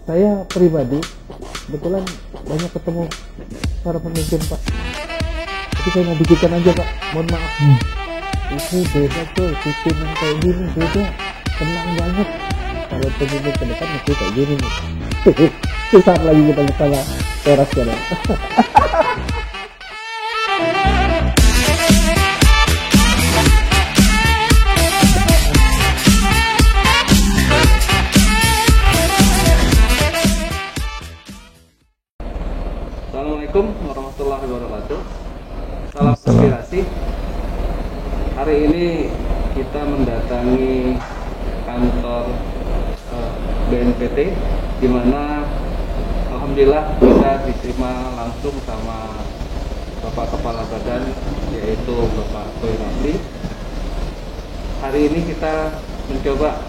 Saya pribadi kebetulan banyak ketemu para pemimpin Pak. Tapi saya mau bikinkan aja Pak, mohon maaf. Itu beda tuh, sistem yang kayak gini beda, tenang banget. Kalau pemimpin ke depan mesti kayak gini nih. Sesaat lagi kita bersama Teras Channel. Assalamualaikum warahmatullahi wabarakatuh. Salam inspirasi. Hari ini kita mendatangi kantor BNPT, di mana alhamdulillah kita diterima langsung sama Bapak Kepala Badan, yaitu Bapak Boy Rafli. Hari ini kita mencoba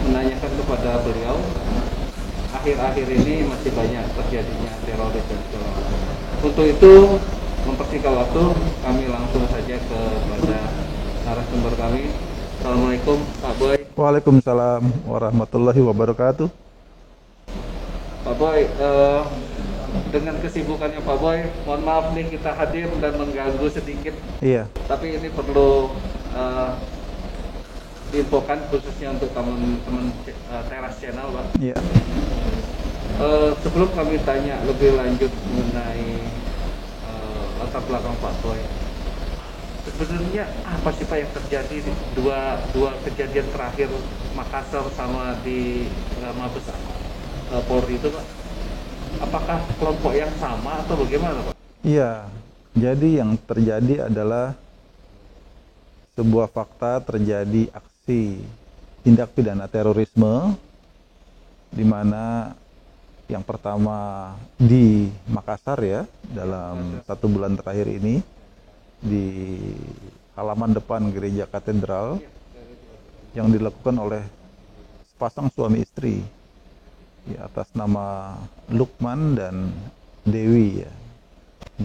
menanyakan kepada beliau, akhir-akhir ini masih banyak terjadinya teroris dan segala macam. Untuk itu, mempersingkat waktu, kami langsung saja kepada narasumber kami. Assalamualaikum Pak Boy. Waalaikumsalam warahmatullahi wabarakatuh. Pak Boy, dengan kesibukannya Pak Boy, mohon maaf nih kita hadir dan mengganggu sedikit. Iya. Tapi ini perlu diinfokan khususnya untuk teman-teman Teras Channel, Pak. Iya. Sebelum kami tanya lebih lanjut mengenai latar belakang Pak Boy, sebenarnya apa sih Pak yang terjadi di dua kejadian terakhir Makassar sama di Mabes Polri itu Pak? Apakah kelompok yang sama atau bagaimana Pak? Iya. Jadi yang terjadi adalah sebuah fakta terjadi aksi tindak pidana terorisme, di mana yang pertama di Makassar ya, dalam 1 bulan terakhir ini di halaman depan gereja katedral yang dilakukan oleh sepasang suami istri ya, atas nama Lukman dan Dewi ya.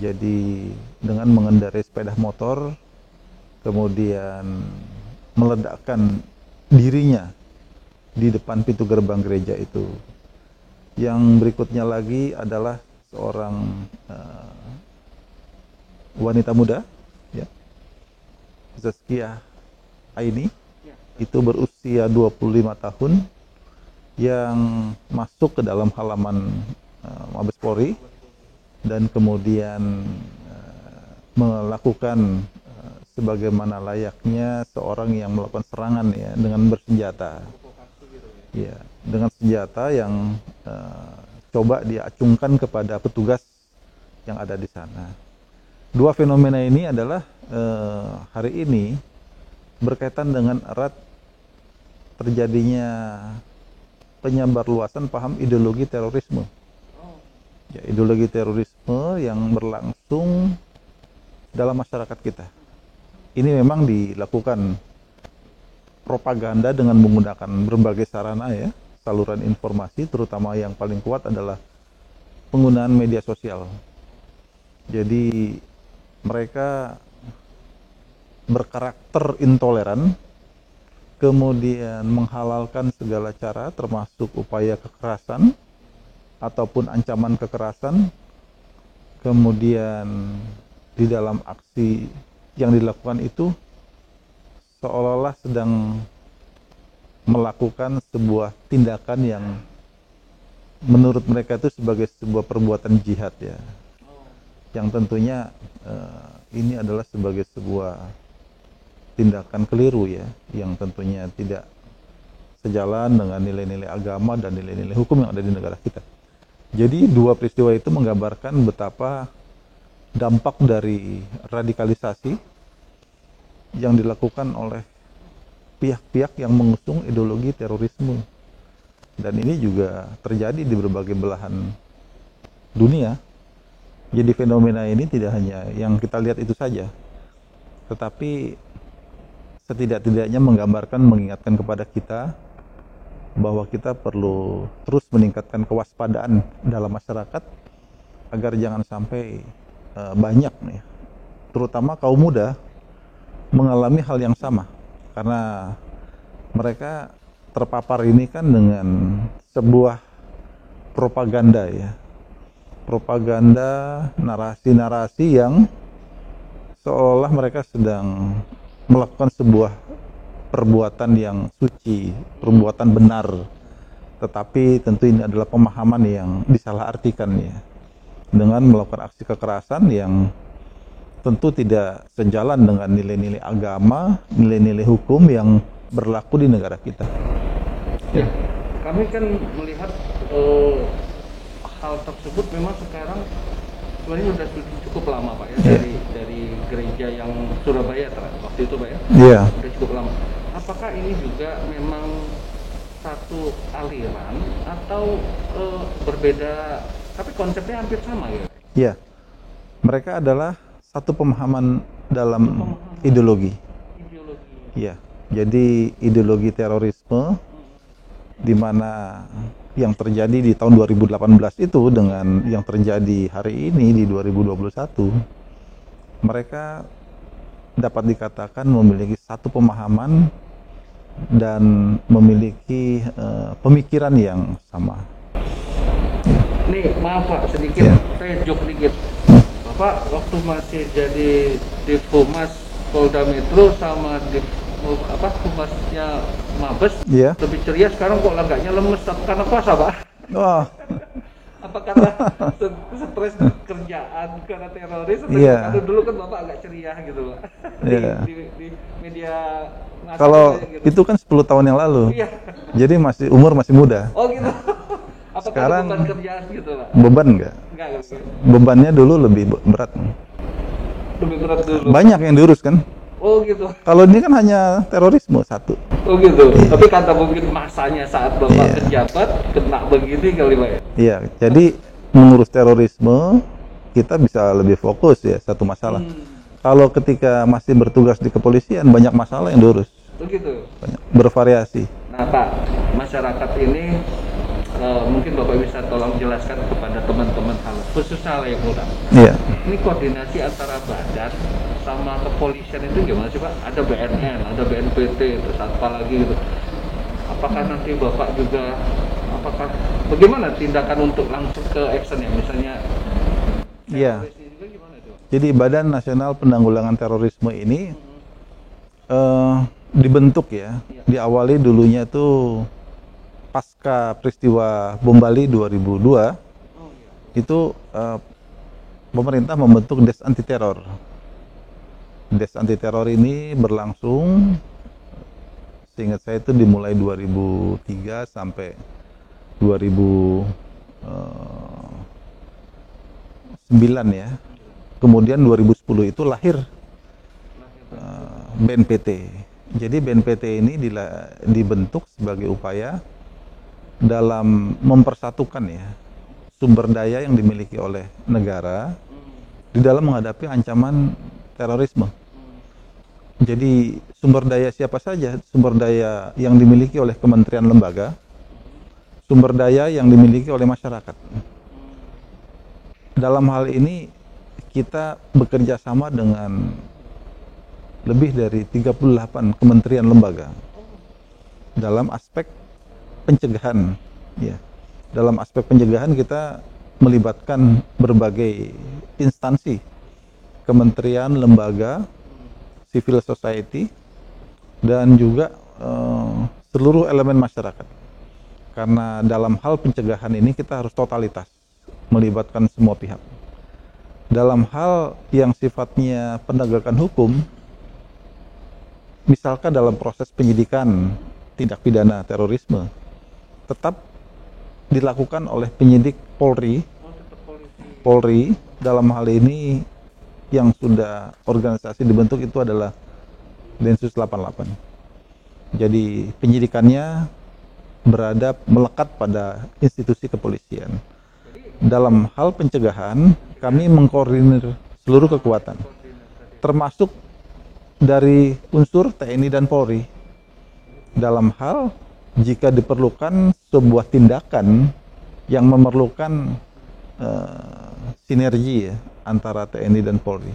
Jadi dengan mengendarai sepeda motor kemudian meledakkan dirinya di depan pintu gerbang gereja itu. Yang berikutnya lagi adalah seorang wanita muda ya, Zaskia Aini, itu berusia 25 tahun, yang masuk ke dalam halaman Mabes Polri dan kemudian melakukan sebagaimana layaknya seorang yang melakukan serangan ya, dengan bersenjata ya, dengan senjata yang coba dia acungkan kepada petugas yang ada di sana. Dua fenomena ini adalah hari ini berkaitan dengan erat terjadinya penyebarluasan paham ideologi terorisme. Ya, ideologi terorisme yang berlangsung dalam masyarakat kita. Ini memang dilakukan propaganda dengan menggunakan berbagai sarana ya, saluran informasi, terutama yang paling kuat adalah penggunaan media sosial. Jadi mereka berkarakter intoleran, kemudian menghalalkan segala cara termasuk upaya kekerasan ataupun ancaman kekerasan, kemudian di dalam aksi yang dilakukan itu seolah-olah sedang melakukan sebuah tindakan yang menurut mereka itu sebagai sebuah perbuatan jihad ya, yang tentunya ini adalah sebagai sebuah tindakan keliru ya, yang tentunya tidak sejalan dengan nilai-nilai agama dan nilai-nilai hukum yang ada di negara kita. Jadi dua peristiwa itu menggambarkan betapa dampak dari radikalisasi yang dilakukan oleh pihak-pihak yang mengusung ideologi terorisme. Dan ini juga terjadi di berbagai belahan dunia. Jadi fenomena ini tidak hanya yang kita lihat itu saja, tetapi setidak-tidaknya menggambarkan, mengingatkan kepada kita bahwa kita perlu terus meningkatkan kewaspadaan dalam masyarakat agar jangan sampai banyak nih, terutama kaum muda, mengalami hal yang sama, karena mereka terpapar ini kan dengan sebuah propaganda ya. Propaganda, narasi-narasi yang seolah mereka sedang melakukan sebuah perbuatan yang suci, perbuatan benar. Tetapi tentu ini adalah pemahaman yang disalahartikan ya. Dengan melakukan aksi kekerasan yang tentu tidak sejalan dengan nilai-nilai agama, nilai-nilai hukum yang berlaku di negara kita. Ya, kami kan melihat hal tersebut memang sekarang sebenarnya sudah cukup lama Pak ya, dari gereja yang Surabaya waktu itu Pak ya. Iya. Sudah cukup lama. Apakah ini juga memang satu aliran atau berbeda, tapi konsepnya hampir sama ya? Iya. Mereka adalah satu pemahaman dalam ideologi. Iya. Jadi ideologi terorisme di mana yang terjadi di tahun 2018 itu dengan yang terjadi hari ini di 2021, mereka dapat dikatakan memiliki satu pemahaman dan memiliki pemikiran yang sama. Nih maaf Pak, sedikit saya jok dikit. Bapak waktu masih jadi Divhumas Polda Metro sama Humasnya Mabes, lebih ceria, sekarang kok agaknya lemes, karena puasa Pak? Oh. Apa karena stres kerjaan, karena teroris? Atau dulu kan Bapak agak ceria gitu Pak, di media massa. Kalau gitu. itu kan 10 tahun yang lalu, jadi umur masih muda. Oh gitu. Apakah sekarang beban kerjaan gitu Pak? Beban enggak? Enggak gitu. Bebannya dulu lebih berat. Lebih berat dulu? Banyak yang diurus kan? Oh gitu. Kalau ini kan hanya terorisme satu. Oh gitu. Tapi kata mungkin masanya saat Bapak pejabat kena begini kali Pak ya? Iya, jadi mengurus terorisme kita bisa lebih fokus ya, satu masalah. Kalau ketika masih bertugas di kepolisian banyak masalah yang diurus. Begitu. Banyak, bervariasi. Nah Pak, masyarakat ini mungkin Bapak bisa tolong jelaskan kepada teman-teman khususnya halayak muda. Iya. Ini koordinasi antara badan sama kepolisian itu gimana sih Pak? Ada BNN, ada BNPT, terus apa lagi gitu. Apakah nanti Bapak juga, bagaimana tindakan untuk langsung ke action ya, misalnya? Iya. Jadi Badan Nasional Penanggulangan Terorisme ini dibentuk ya, diawali dulunya tuh pasca peristiwa bom Bali 2002, itu pemerintah membentuk Des Anti Teror. Des Anti Teror ini berlangsung, seingat saya itu dimulai 2003 sampai 2009 ya. Kemudian 2010 itu lahir BNPT. Jadi BNPT ini dibentuk sebagai upaya dalam mempersatukan ya sumber daya yang dimiliki oleh negara di dalam menghadapi ancaman terorisme. Jadi sumber daya siapa saja? Sumber daya yang dimiliki oleh kementerian lembaga, sumber daya yang dimiliki oleh masyarakat. Dalam hal ini kita bekerja sama dengan lebih dari 38 kementerian lembaga dalam aspek pencegahan ya. Dalam aspek pencegahan kita melibatkan berbagai instansi, kementerian, lembaga, civil society, dan juga seluruh elemen masyarakat. Karena dalam hal pencegahan ini kita harus totalitas, melibatkan semua pihak. Dalam hal yang sifatnya penegakan hukum, misalkan dalam proses penyidikan tindak pidana terorisme, tetap dilakukan oleh penyidik Polri. Polri dalam hal ini yang sudah organisasi dibentuk itu adalah Densus 88. Jadi penyidikannya melekat pada institusi kepolisian. Dalam hal pencegahan, kami mengkoordinir seluruh kekuatan, termasuk dari unsur TNI dan Polri. Dalam hal jika diperlukan sebuah tindakan yang memerlukan sinergi ya, antara TNI dan Polri.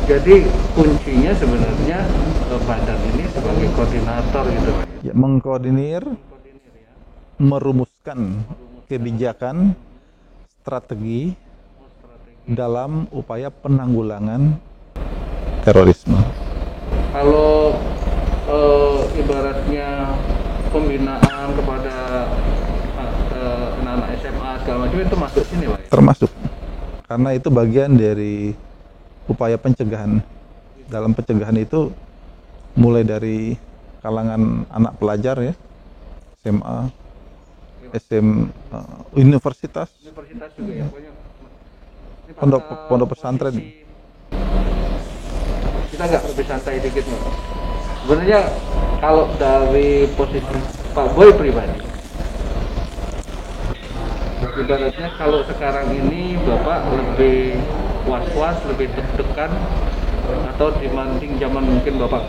Jadi kuncinya sebenarnya badan ini sebagai koordinator gitu. Ya, mengkoordinir, merumuskan merumuskan kebijakan strategi dalam upaya penanggulangan terorisme. Kalau ibaratnya pembinaan kepada anak-anak SMA segala macam itu masuk sini Pak ya? Termasuk, karena itu bagian dari upaya pencegahan. Dalam pencegahan itu mulai dari kalangan anak pelajar ya, SMA, universitas, juga ya pokoknya. Ini pondok pesantren. Kita nggak lebih santai dikit nih. Sebenarnya kalau dari posisi Pak Boy pribadi, ibaratnya kalau sekarang ini Bapak lebih was-was, lebih deg-degan atau dibanding zaman mungkin Bapak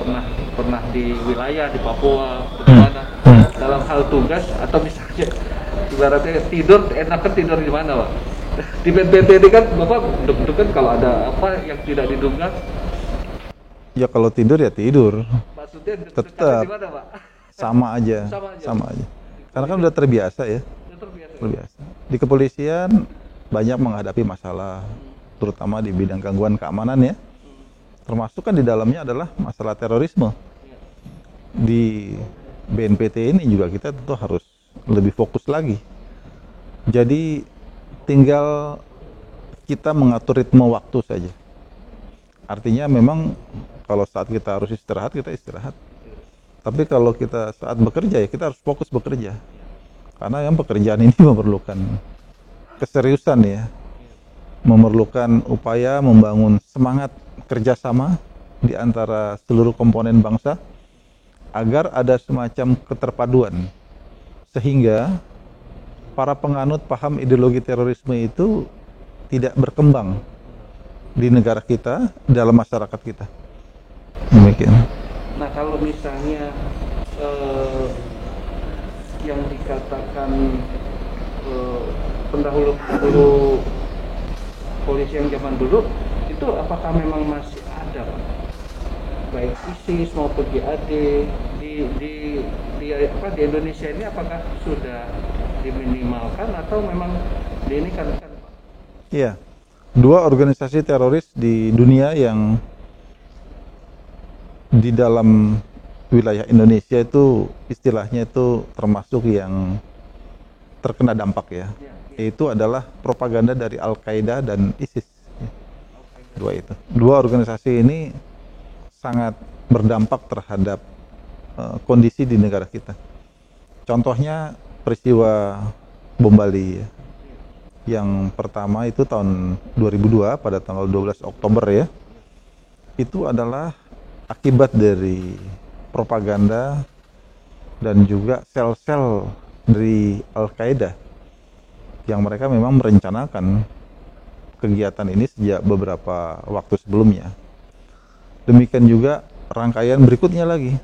pernah di wilayah di Papua, bagaimana dalam hal tugas atau misalnya ibaratnya tidur, enakan tidur di mana Pak? Di BNPT ini kan Bapak deg-degan kalau ada apa yang tidak diduga. Ya kalau tidur ya tidur, Maksudnya tetap di mana Pak? sama aja. Karena kan udah terbiasa ya. Terbiasa. Di kepolisian banyak menghadapi masalah, terutama di bidang gangguan keamanan ya. Termasuk kan di dalamnya adalah masalah terorisme. Di BNPT ini juga kita tentu harus lebih fokus lagi. Jadi tinggal kita mengatur ritme waktu saja. Artinya memang kalau saat kita harus istirahat, kita istirahat. Tapi kalau kita saat bekerja ya kita harus fokus bekerja. Karena yang pekerjaan ini memerlukan keseriusan ya. Memerlukan upaya membangun semangat kerjasama di antara seluruh komponen bangsa agar ada semacam keterpaduan sehingga para penganut paham ideologi terorisme itu tidak berkembang di negara kita, dalam masyarakat kita. Demikian. Nah kalau misalnya yang dikatakan pendahulu polisi yang zaman dulu itu apakah memang masih ada Pak? Baik ISIS maupun JAD di Indonesia ini apakah sudah diminimalkan atau memang ini kan Pak? Iya. Dua organisasi teroris di dunia yang di dalam wilayah Indonesia itu istilahnya itu termasuk yang terkena dampak ya. Itu adalah propaganda dari Al-Qaeda dan ISIS. Dua organisasi ini sangat berdampak terhadap kondisi di negara kita. Contohnya peristiwa bom Bali ya. Yang pertama itu tahun 2002 pada tanggal 12 Oktober ya. Itu adalah akibat dari propaganda dan juga sel-sel dari Al-Qaeda yang mereka memang merencanakan kegiatan ini sejak beberapa waktu sebelumnya. Demikian juga rangkaian berikutnya lagi.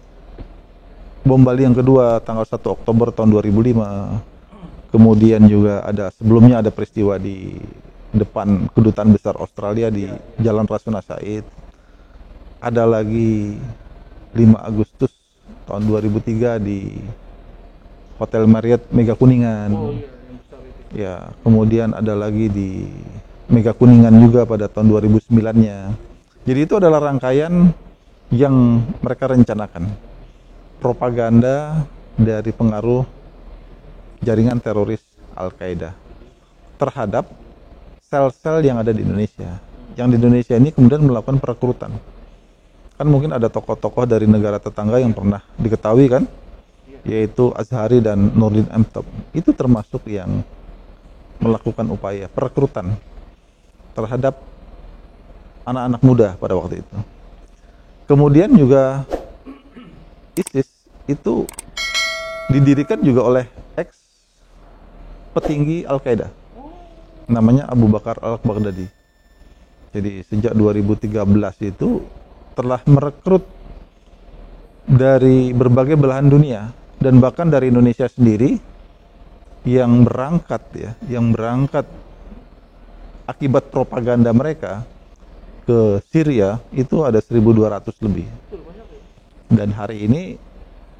Bom Bali yang kedua tanggal 1 Oktober tahun 2005. Kemudian juga sebelumnya ada peristiwa di depan Kedutaan Besar Australia di Jalan Rasuna Said. Ada lagi 5 Agustus tahun 2003 di Hotel Marriott Mega Kuningan. Ya, kemudian ada lagi di Mega Kuningan juga pada tahun 2009-nya. Jadi itu adalah rangkaian yang mereka rencanakan. Propaganda dari pengaruh jaringan teroris Al-Qaeda terhadap sel-sel yang ada di Indonesia. Yang di Indonesia ini kemudian melakukan perekrutan. Kan mungkin ada tokoh-tokoh dari negara tetangga yang pernah diketahui kan, yaitu Azhari dan Nurdin M-Top. Itu termasuk yang melakukan upaya perekrutan terhadap anak-anak muda pada waktu itu. Kemudian juga ISIS itu didirikan juga oleh ex petinggi Al-Qaeda, namanya Abu Bakar al-Baghdadi. Jadi sejak 2013 itu telah merekrut dari berbagai belahan dunia dan bahkan dari Indonesia sendiri yang berangkat akibat propaganda mereka ke Syria itu ada 1.200 lebih. Dan hari ini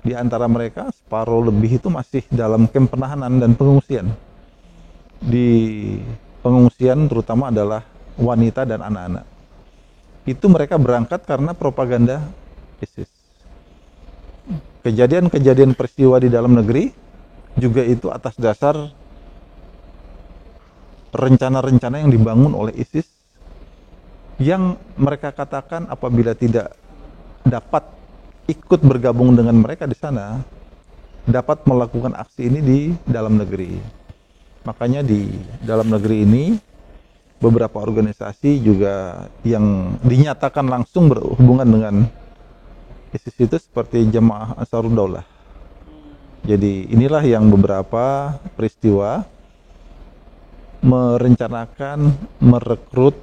di antara mereka separuh lebih itu masih dalam kamp penahanan dan pengungsian. Di pengungsian terutama adalah wanita dan anak-anak. Itu mereka berangkat karena propaganda ISIS. Kejadian-kejadian peristiwa di dalam negeri juga itu atas dasar rencana-rencana yang dibangun oleh ISIS, yang mereka katakan apabila tidak dapat ikut bergabung dengan mereka di sana, dapat melakukan aksi ini di dalam negeri. Makanya di dalam negeri ini beberapa organisasi juga yang dinyatakan langsung berhubungan dengan ISIS itu seperti Jamaah Ansarud Daulah. Jadi inilah yang beberapa peristiwa merencanakan merekrut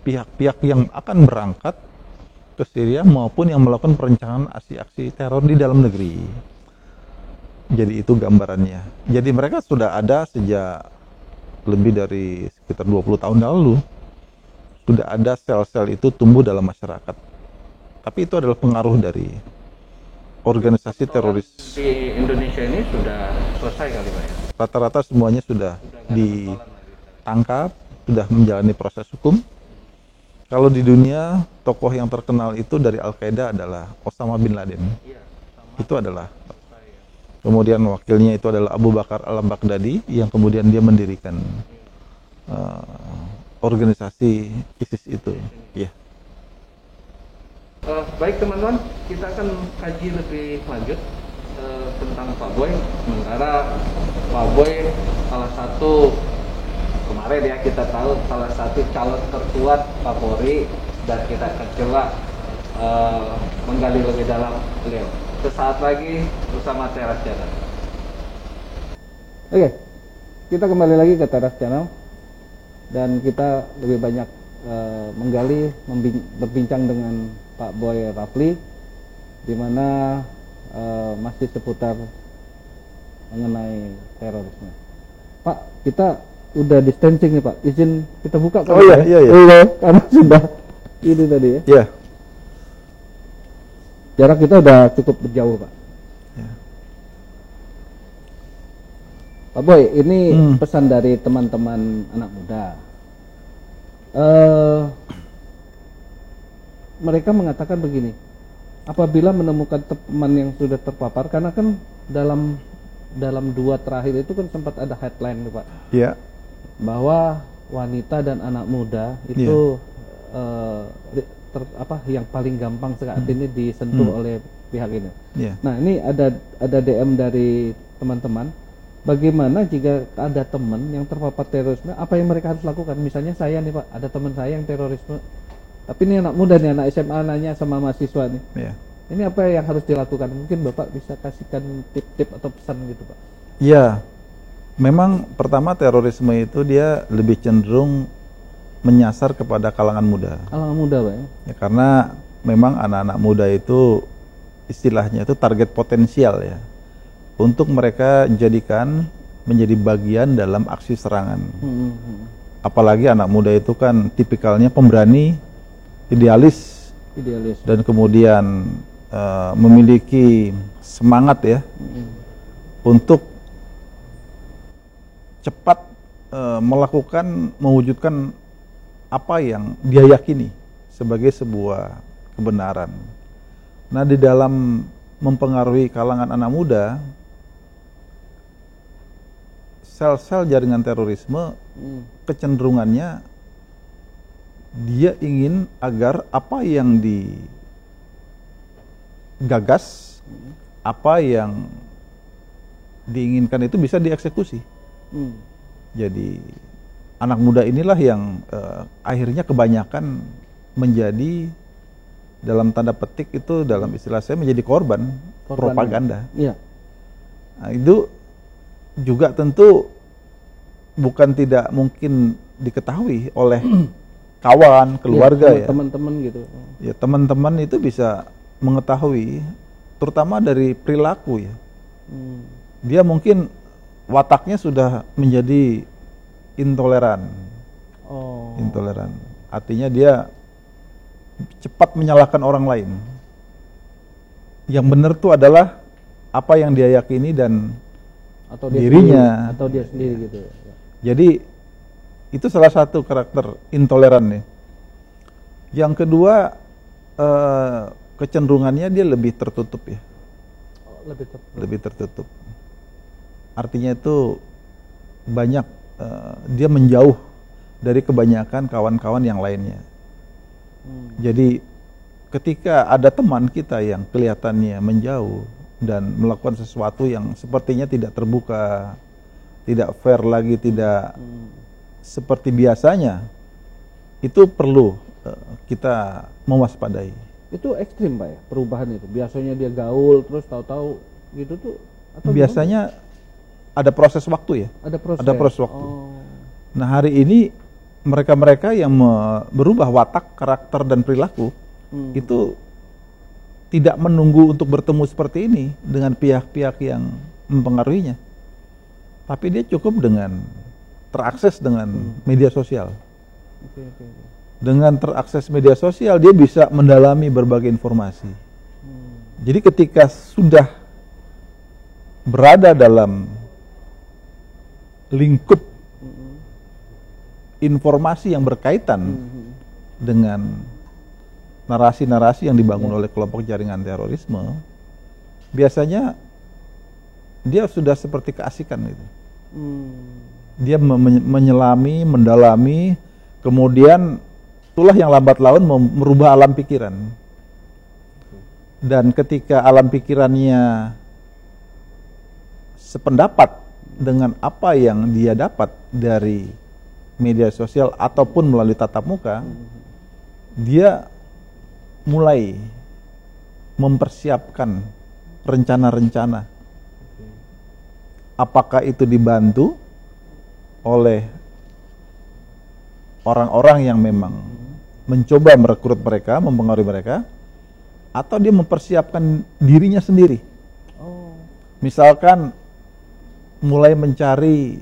pihak-pihak yang akan berangkat ke Syria maupun yang melakukan perencanaan aksi-aksi teror di dalam negeri. Jadi itu gambarannya. Jadi mereka sudah ada sejak lebih dari sekitar 20 tahun lalu. Sudah ada sel-sel itu tumbuh dalam masyarakat. Tapi itu adalah pengaruh dari organisasi teroris. Di Indonesia ini sudah selesai kali Pak ya? Rata-rata semuanya sudah ditangkap, sudah menjalani proses hukum. Kalau di dunia, tokoh yang terkenal itu dari Al-Qaeda adalah Osama bin Laden. Itu adalah. Kemudian wakilnya itu adalah Abu Bakar al-Baghdadi yang kemudian dia mendirikan organisasi ISIS itu. Ya. Baik teman-teman, kita akan kaji lebih lanjut tentang Pak Boy. Sementara Pak Boy salah satu kemarin ya kita tahu salah satu calon terkuat Kapolri, dan kita akan coba menggali lebih dalam beliau. Sesaat lagi bersama Teras Channel. Oke, kita kembali lagi ke Teras Channel dan kita lebih banyak menggali, berbincang dengan Pak Boy Rafli, di mana masih seputar mengenai terorisme. Pak, kita udah distancing nih Pak, izin kita buka. Oh iya, iya. Karena sudah ini tadi ya. Iya. Jarak kita udah cukup berjauh Pak. Ya. Pak Boy, ini pesan dari teman-teman anak muda. Mereka mengatakan begini, apabila menemukan teman yang sudah terpapar, karena kan dalam 2 terakhir itu kan sempat ada headline nih Pak. Iya. Bahwa wanita dan anak muda itu yang paling gampang saat ini disentuh oleh pihak ini. Yeah. Nah, ini ada DM dari teman-teman. Bagaimana jika ada teman yang terpapar terorisme, apa yang mereka harus lakukan? Misalnya saya nih Pak, ada teman saya yang terorisme. Tapi ini anak muda nih, anak SMA nanya sama mahasiswa nih. Yeah. Ini apa yang harus dilakukan? Mungkin Bapak bisa kasihkan tip-tip atau pesan gitu Pak. Ya, memang pertama terorisme itu dia lebih cenderung menyasar kepada kalangan muda. Kalangan muda Pak ya? Ya, karena memang anak-anak muda itu istilahnya itu target potensial ya, untuk mereka jadikan menjadi bagian dalam aksi serangan. Apalagi anak muda itu kan tipikalnya pemberani, idealis, dan kemudian memiliki semangat ya untuk cepat mewujudkan apa yang dia yakini sebagai sebuah kebenaran. Nah, di dalam mempengaruhi kalangan anak muda, sel-sel jaringan terorisme kecenderungannya dia ingin agar apa yang digagas, apa yang diinginkan itu bisa dieksekusi. Jadi anak muda inilah yang akhirnya kebanyakan menjadi, dalam tanda petik itu dalam istilah saya, menjadi korban propaganda. Iya. Nah, itu juga tentu bukan tidak mungkin diketahui oleh kawan, keluarga ya. Teman-teman gitu. Ya, teman-teman itu bisa mengetahui, terutama dari perilaku ya. Dia mungkin wataknya sudah menjadi intoleran. Intoleran. Artinya dia cepat menyalahkan orang lain. Yang benar itu adalah apa yang dia yakini dan Atau dia dirinya. sendiri, atau dia sendiri gitu ya. Jadi itu salah satu karakter intoleran nih. Yang kedua, kecenderungannya dia lebih tertutup ya. Lebih tertutup. Artinya itu banyak dia menjauh dari kebanyakan kawan-kawan yang lainnya. Jadi ketika ada teman kita yang kelihatannya menjauh dan melakukan sesuatu yang sepertinya tidak terbuka, tidak fair lagi, tidak seperti biasanya, itu perlu kita mewaspadai. Itu ekstrim Pak ya, perubahan itu. Biasanya dia gaul terus tahu-tahu gitu tuh atau biasanya ada proses waktu ya. Ada proses waktu. Oh. Nah, hari ini mereka-mereka yang berubah watak, karakter dan perilaku itu tidak menunggu untuk bertemu seperti ini dengan pihak-pihak yang mempengaruhinya. Tapi dia cukup dengan terakses dengan media sosial. Okay. Dengan terakses media sosial, dia bisa mendalami berbagai informasi. Jadi ketika sudah berada dalam lingkup informasi yang berkaitan dengan narasi-narasi yang dibangun oleh kelompok jaringan terorisme, biasanya dia sudah seperti keasikan gitu. Dia menyelami, mendalami, kemudian itulah yang lambat laun merubah alam pikiran. Dan ketika alam pikirannya sependapat dengan apa yang dia dapat dari media sosial ataupun melalui tatap muka, dia mulai mempersiapkan rencana-rencana. Apakah itu dibantu oleh orang-orang yang memang mencoba merekrut mereka, mempengaruhi mereka, atau dia mempersiapkan dirinya sendiri. Misalkan mulai mencari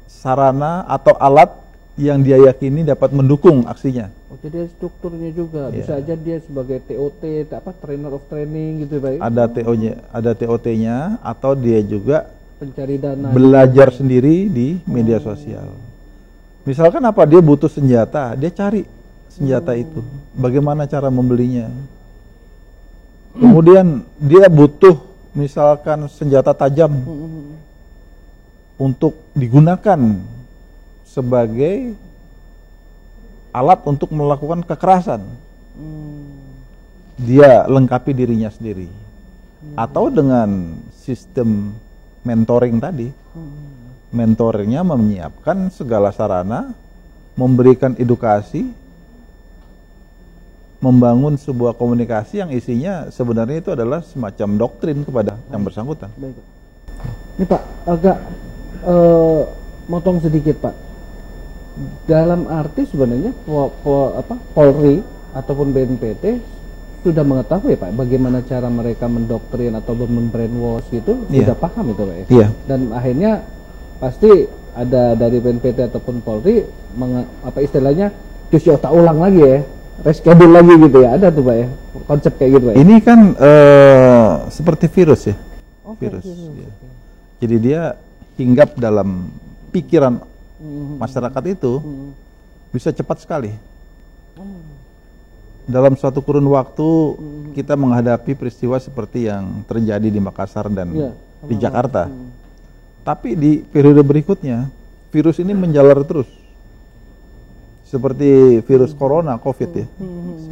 sarana atau alat yang dia yakini dapat mendukung aksinya. Oh, jadi ada strukturnya juga. Bisa aja dia sebagai TOT, trainer of training gitu, Pak. Ada TOT-nya atau dia juga pencari dana, belajar sendiri di media sosial. Misalkan apa, dia butuh senjata, dia cari senjata itu. Bagaimana cara membelinya? Kemudian dia butuh misalkan senjata tajam untuk digunakan sebagai alat untuk melakukan kekerasan. Dia lengkapi dirinya sendiri. Atau dengan sistem mentoring tadi. Mentoringnya menyiapkan segala sarana, memberikan edukasi, membangun sebuah komunikasi yang isinya sebenarnya itu adalah semacam doktrin kepada yang bersangkutan. Baik, Pak. Ini Pak, agak motong sedikit Pak. Dalam arti sebenarnya Polri ataupun BNPT sudah mengetahui Pak bagaimana cara mereka mendoktrin atau membrainwash gitu, sudah paham itu Pak ya? Iya. Dan akhirnya pasti ada dari BNPT ataupun Polri istilahnya cuci otak ulang lagi ya, reschedule lagi gitu ya, ada tuh Pak ya, konsep kayak gitu Pak ya? Ini kan seperti virus ya, virus. Ya. Jadi dia hinggap dalam pikiran masyarakat itu bisa cepat sekali. Dalam suatu kurun waktu kita menghadapi peristiwa seperti yang terjadi di Makassar dan di Jakarta. Tapi di periode berikutnya virus ini menjalar terus. Seperti virus corona, COVID ya,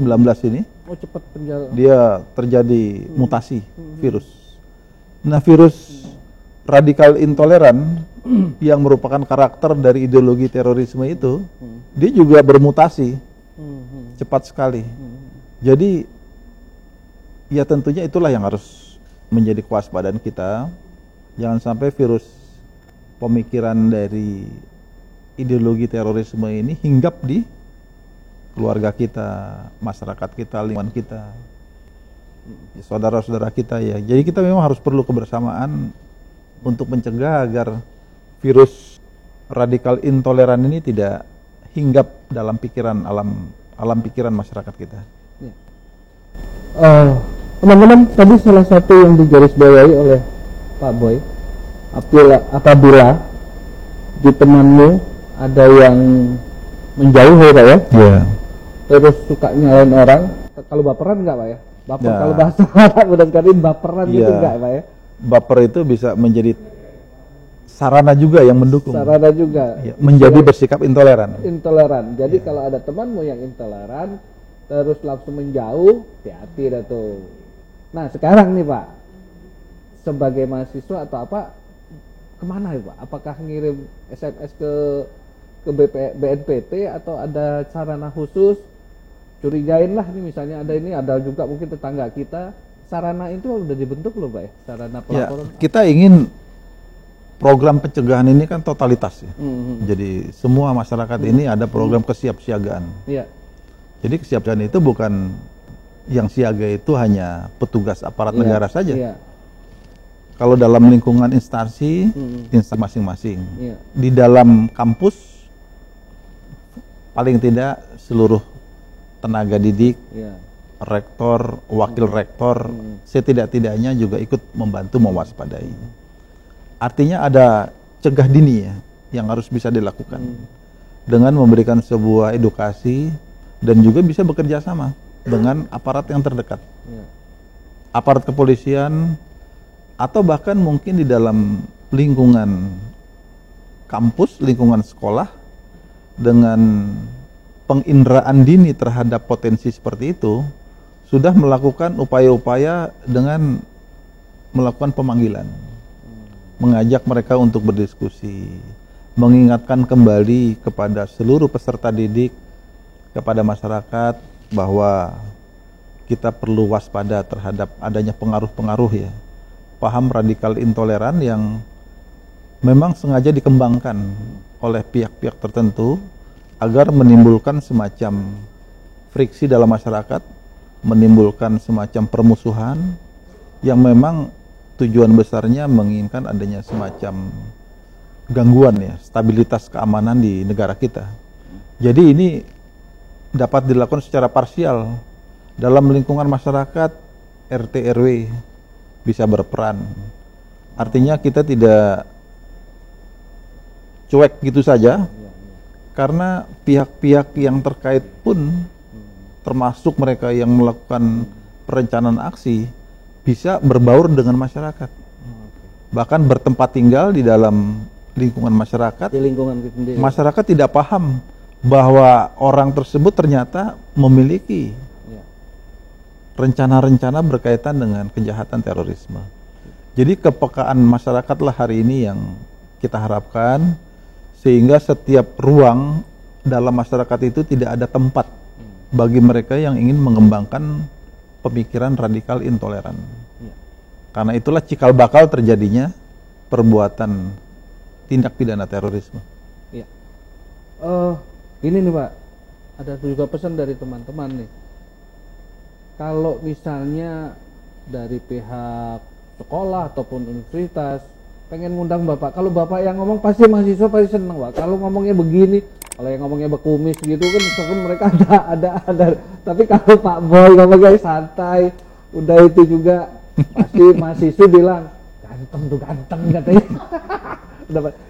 19 ini. Oh, cepat penjalan. Dia terjadi mutasi virus. Nah, virus radikal intoleran yang merupakan karakter dari ideologi terorisme itu, dia juga bermutasi cepat sekali. Jadi ya tentunya itulah yang harus menjadi kewaspadaan kita. Jangan sampai virus pemikiran dari ideologi terorisme ini hinggap di keluarga kita, masyarakat kita, lingkungan kita, saudara-saudara kita ya. Jadi kita memang harus perlu kebersamaan untuk mencegah agar virus radikal intoleran ini tidak hinggap dalam pikiran alam pikiran masyarakat kita. Teman-teman, tadi salah satu yang digarisbawahi oleh Pak Boy, apabila di temanmu ada yang menjauh ya Pak ya, terus suka nyalain orang, kalau baperan nggak Pak ya? Baper kalau bahasa Arab udah sekali baperan gitu nggak Pak ya? Baper itu bisa menjadi sarana juga yang mendukung. Sarana juga. Ya, menjadi bersikap intoleran. Intoleran. Jadi kalau ada temanmu yang intoleran, terus langsung menjauh, hati-hati dah tuh. Nah sekarang nih Pak, sebagai mahasiswa atau apa, kemana ya Pak? Apakah ngirim SMS ke BNPT atau ada sarana khusus? Curigain lah nih misalnya ada juga mungkin tetangga kita, sarana itu udah dibentuk loh Pak ya, sarana pelaporan. Ya, kita ingin program pencegahan ini kan totalitas ya. Jadi semua masyarakat ini ada program kesiapsiagaan. Iya. Jadi kesiapsiagaan itu bukan yang siaga itu hanya petugas aparat negara saja. Iya. Kalau dalam lingkungan instansi masing-masing. Iya. Di dalam kampus paling tidak seluruh tenaga didik, rektor, wakil rektor, setidak-tidaknya juga ikut membantu mewaspadai. Artinya ada cegah dini ya, yang harus bisa dilakukan dengan memberikan sebuah edukasi dan juga bisa bekerja sama dengan aparat yang terdekat, aparat kepolisian atau bahkan mungkin di dalam lingkungan kampus, lingkungan sekolah dengan penginderaan dini terhadap potensi seperti itu sudah melakukan upaya-upaya dengan melakukan pemanggilan, mengajak mereka untuk berdiskusi, mengingatkan kembali kepada seluruh peserta didik, kepada masyarakat bahwa kita perlu waspada terhadap adanya pengaruh-pengaruh ya, paham radikal intoleran yang memang sengaja dikembangkan oleh pihak-pihak tertentu agar menimbulkan semacam friksi dalam masyarakat, menimbulkan semacam permusuhan yang memang tujuan besarnya menginginkan adanya semacam gangguan ya, stabilitas keamanan di negara kita. Jadi ini dapat dilakukan secara parsial dalam lingkungan masyarakat, RT RW bisa berperan. Artinya kita tidak cuek gitu saja, karena pihak-pihak yang terkait pun termasuk mereka yang melakukan perencanaan aksi bisa berbaur dengan masyarakat, bahkan bertempat tinggal di dalam lingkungan masyarakat. Di lingkungan sendiri. Masyarakat tidak paham bahwa orang tersebut ternyata memiliki rencana-rencana berkaitan dengan kejahatan terorisme. Jadi kepekaan masyarakatlah hari ini yang kita harapkan, sehingga setiap ruang dalam masyarakat itu tidak ada tempat bagi mereka yang ingin mengembangkan pemikiran radikal intoleran. Karena itulah cikal bakal terjadinya perbuatan tindak pidana terorisme. Iya. Ini nih Pak, ada juga pesan dari teman-teman nih. Kalau misalnya dari pihak sekolah ataupun universitas pengen ngundang Bapak, kalau Bapak yang ngomong pasti mahasiswa pasti seneng Pak. Kalau ngomongnya begini, kalau yang ngomongnya berkumis gitu kan, meskipun mereka ada. Tapi kalau Pak Boy ngomongnya santai, udah itu juga pasti mahasiswa bilang ganteng tuh ganteng katanya.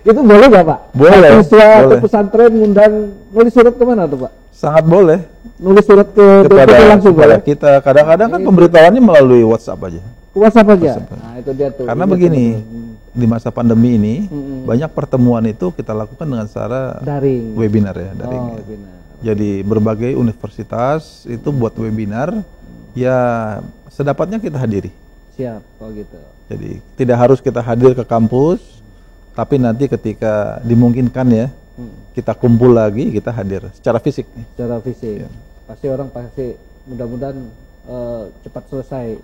Itu boleh nggak Pak? Boleh. Mahasiswa boleh. atau pesantren ngundang, nulis surat kemana tuh Pak? Sangat boleh. Nulis surat ke BNPT langsung kepada boleh? kita. Kadang-kadang kan pemberitahuannya melalui WhatsApp aja. WhatsApp aja. Nah itu dia tuh. Karena begini, di masa pandemi ini banyak pertemuan itu kita lakukan dengan cara daring, webinar ya, daring. Oh, webinar. Jadi berbagai universitas itu buat webinar, ya sedapatnya kita hadiri. Siap, kalau gitu. Jadi tidak harus kita hadir ke kampus, tapi nanti ketika dimungkinkan ya, kita kumpul lagi, kita hadir secara fisik. Secara fisik. Pasti orang pasti mudah-mudahan cepat selesai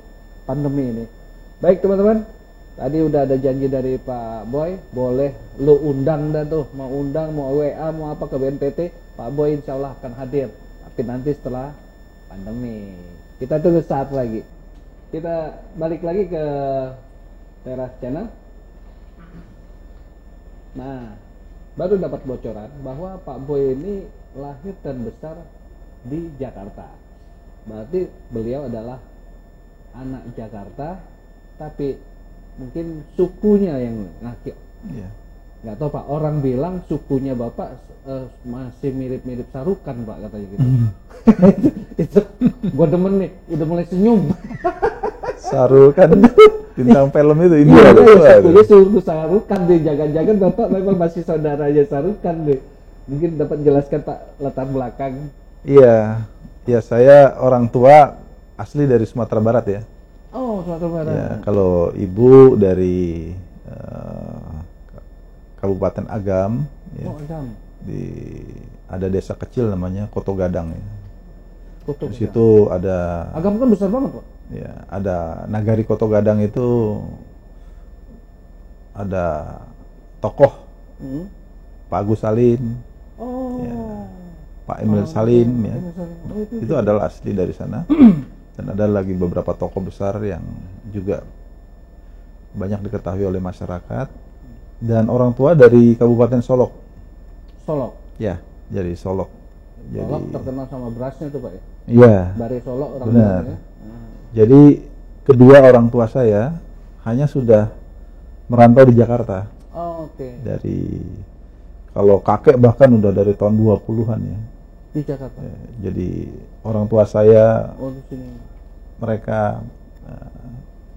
pandemi ini. Baik teman-teman, tadi udah ada janji dari Pak Boy, boleh lu undang dah tuh, mau undang, mau WA, mau apa ke BNPT, Pak Boy insya Allah akan hadir. Tapi nanti setelah pandemi, kita tunggu saat lagi. Kita balik lagi ke Teras Channel. Nah, baru dapat bocoran bahwa Pak Boy ini lahir dan besar di Jakarta. Berarti beliau adalah anak Jakarta, tapi mungkin sukunya yang ngaki. Iya. Nggak tahu Pak, orang bilang sukunya Bapak masih mirip-mirip Sarukan Pak, katanya gitu. Itu gua demen nih, udah mulai senyum. Sarukan bintang film itu ini Iya, ada. sukunya suku Sarukan deh, jangan-jangan Bapak memang masih saudaranya Sarukan deh. Mungkin dapat jelaskan Pak latar belakang. Iya, ya saya orang tua asli dari Sumatera Barat ya. Oh, Sumatera Barat. Ya, kalau ibu dari Kabupaten Agam, ya, Oh, Agam. ada desa kecil namanya Koto Gadang ya. Kutuk. Di situ ada Agam kan besar banget Pak. ya, ada Nagari Koto Gadang itu ada tokoh Hmm. Pak Agus Salim, Oh. ya, Pak Emil Salim ya. Emil Salim. Oh, Itu adalah asli dari sana. Dan ada lagi beberapa tokoh besar yang juga banyak diketahui oleh masyarakat. Dan orang tua dari Kabupaten Solok. Solok. Ya, dari Solok. Solok terkenal sama berasnya tuh Pak ya. Iya. Dari Solok orang Benar. tuanya. Jadi kedua orang tua saya hanya sudah merantau di Jakarta. Oh, oke. Dari kalau kakek bahkan udah dari tahun 20-an ya. Di Jakarta. Ya, jadi orang tua saya Oh, di sini. mereka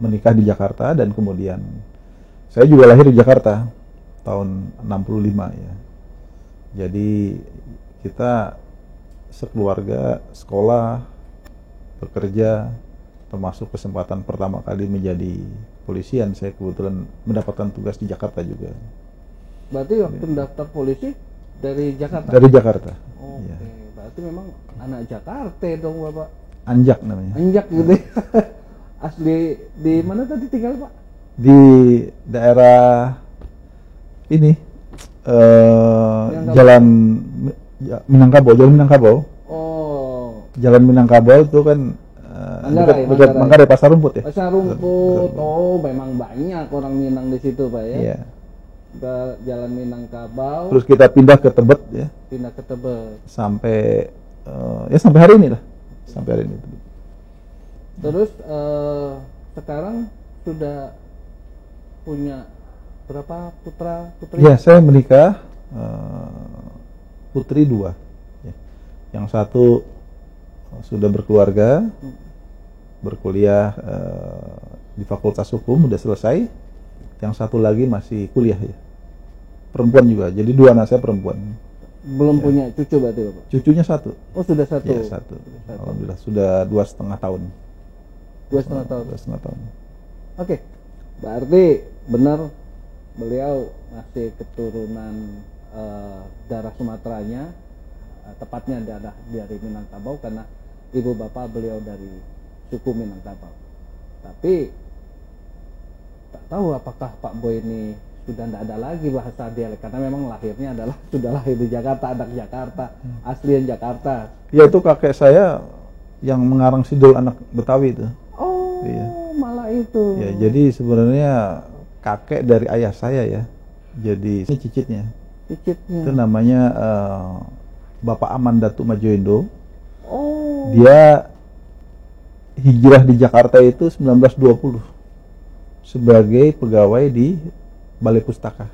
menikah di Jakarta dan kemudian saya juga lahir di Jakarta tahun 65 ya. Jadi kita sekeluarga sekolah, bekerja, termasuk kesempatan pertama kali menjadi polisian. Saya kebetulan mendapatkan tugas di Jakarta juga. Berarti waktu daftar polisi dari Jakarta. Dari Jakarta. Oke. Ya. Berarti memang anak Jakarta dong Bapak. Anjak namanya. Anjak gitu. Asli di mana tadi tinggal Pak? Di daerah ini Jalan Minangkabau, Jalan Minangkabau. Oh, Jalan Minangkabau itu kan dekat Manggarai, Pasar Rumput ya. Pasar Rumput. Oh, memang banyak orang Minang di situ Pak ya. Iya. Ke Jalan Minangkabau, Terus kita pindah ke Tebet ya, pindah ke Tebet. sampai ya sampai hari ini lah, sampai hari ini. Terus sekarang sudah punya berapa putra putri? Ya, saya menikah putri 2. Ya. Yang satu sudah berkeluarga, berkuliah di Fakultas Hukum, udah selesai. Yang satu lagi masih kuliah ya. Perempuan juga. Jadi 2 anak saya perempuan. Belum punya cucu berarti Bapak? Cucunya 1. Oh, sudah 1. Iya, 1. Alhamdulillah sudah 2,5 tahun. 2,5 tahun. 2,5 tahun. Oke. Berarti benar beliau masih keturunan darah Sumateranya, tepatnya dari Minangkabau karena ibu bapak beliau dari suku Minangkabau. Tapi tak tahu apakah Pak Boy ini sudah tidak ada lagi bahasa dialek karena memang lahirnya adalah sudah lahir di Jakarta, anak Jakarta, aslian Jakarta. Ya, itu kakek saya yang mengarang sidul anak Betawi itu. Oh, Iya. malah itu. Ya, jadi sebenarnya kakek dari ayah saya ya. Jadi ini cicitnya. Cicitnya. Itu namanya Bapak Aman Datuk Majoindo. Oh. Dia hijrah di Jakarta itu 1920 sebagai pegawai di Balai Pustaka.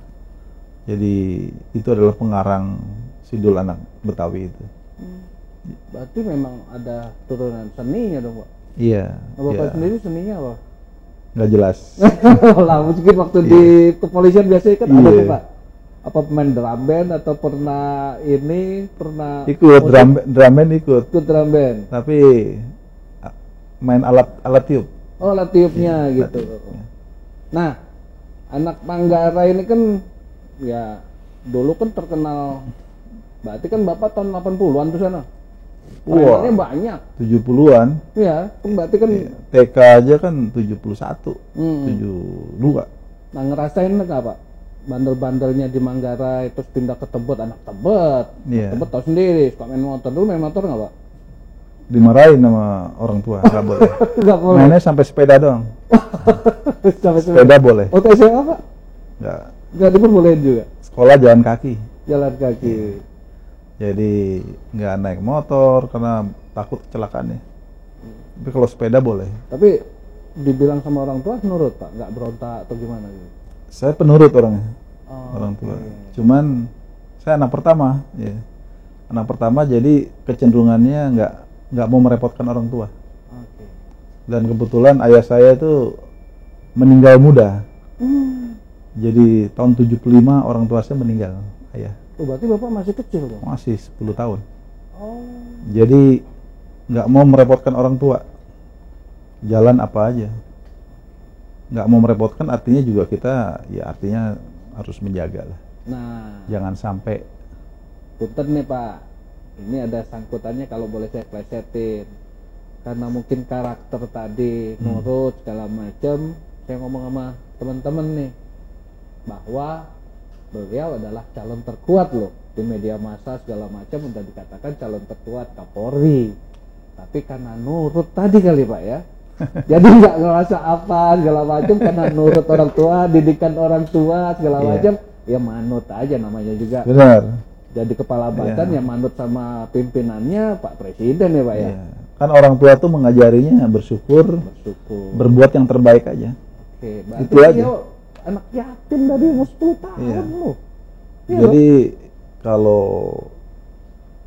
Jadi itu adalah pengarang sidul anak Betawi itu. Berarti memang ada turunan seninya dong Pak. Iya. Nah, Bapak Iya. sendiri seninya apa? Nggak jelas. Lah mungkin waktu di kepolisian biasanya kan ada Iya. tuh Pak. Apa pemain drum band atau pernah Ikut drum band ikut. ikut drum band. Tapi main alat tiup. Oh, alat tiupnya Iya, gitu. alat tiup, ya. Nah, anak Manggarai ini kan ya dulu kan terkenal. Berarti kan Bapak tahun 80-an tuh sana. Wah. Premannya banyak. 70-an. Iya, berarti kan TK aja kan 71, 72. nah ngerasain nggak Pak? Bandel-bandelnya di Manggarai terus pindah ke Tebet, anak Tebet. Iya. Tebet tahu sendiri, suka main motor. Dulu main motor nggak Pak? Dimarahin sama orang tua, nggak boleh. Nggak boleh. Mainnya sampai sepeda doang. Sampai Sepeda boleh. Oh, SMA Pak? Nggak. Nggak diperbolehin juga. Sekolah jalan kaki. Jalan kaki. Jadi nggak naik motor karena takut kecelakaannya. Tapi kalau sepeda boleh. Tapi dibilang sama orang tua nurut Pak, nggak berontak atau gimana gitu? Saya penurut orangnya, Oh, orang tua. oke. Cuman saya anak pertama, ya. Anak pertama, jadi kecenderungannya nggak mau merepotkan orang tua. Oke. Dan kebetulan ayah saya itu meninggal muda. Jadi tahun 75 orang tua saya meninggal, ayah. Oh, berarti Bapak masih kecil dong? Masih 10 tahun. Oh. Jadi nggak mau merepotkan orang tua. Jalan apa aja. Nggak mau merepotkan artinya juga kita, ya artinya harus menjaga lah. Nah, Jangan sampai. punten nih Pak, ini ada sangkutannya kalau boleh saya plesetin. Karena mungkin karakter tadi nurut segala macam, saya ngomong sama teman-teman nih bahwa beliau adalah calon terkuat loh di media massa segala macam, udah dikatakan calon terkuat Kapolri. Tapi karena nurut tadi kali Pak ya, jadi nggak ngerasa apa segala macam karena nurut orang tua, didikan orang tua segala Iya. macam, ya manut aja namanya juga. Benar. Jadi kepala badan Iya. ya manut sama pimpinannya Pak Presiden ya Pak ya. Iya. Kan orang tua tuh mengajarinya bersyukur, Bersyukur. berbuat yang terbaik aja. Oke, berarti Itu aja. dia anak yatim dari umur 10 tahun Iya. loh. Iya, Jadi kalau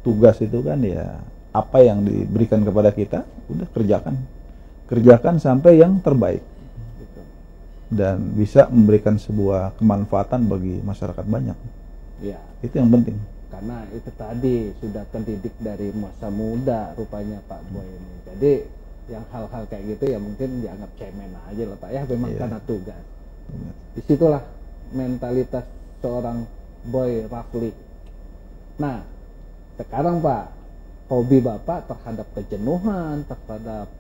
tugas itu kan ya apa yang diberikan kepada kita, udah kerjakan sampai yang terbaik gitu. dan bisa memberikan sebuah kemanfaatan bagi masyarakat banyak. Ya, Itu yang penting. karena itu tadi sudah terdidik dari masa muda rupanya Pak Boy ini. Jadi yang hal-hal kayak gitu ya mungkin dianggap cemen aja lah Pak ya, memang Iya. karena tugas. Disitulah mentalitas seorang Boy Rafli. Nah, sekarang Pak, hobi Bapak terhadap kejenuhan, terhadap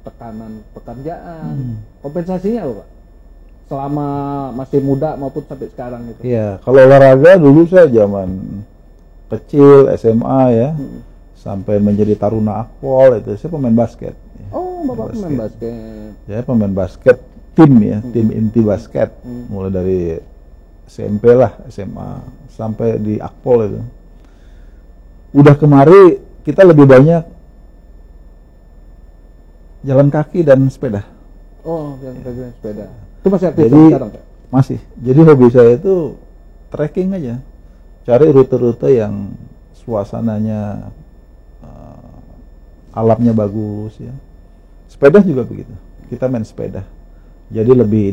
tekanan pekerjaan, kompensasinya apa Pak? Selama masih muda maupun sampai sekarang gitu. Iya, kalau olahraga dulu saya zaman kecil SMA ya, sampai menjadi taruna akpol itu saya pemain basket. Oh, Bapak pemain basket. Saya pemain basket tim ya, tim inti basket, mulai dari SMP lah, SMA sampai di akpol itu. Udah kemari kita lebih banyak jalan kaki dan sepeda. Oh, yang pegang sepeda. Itu masih aktif Jadi sekarang Pak? masih. Jadi hobi saya itu trekking aja, cari rute-rute yang suasananya alamnya bagus ya. Sepeda juga begitu. Kita main sepeda. Jadi lebih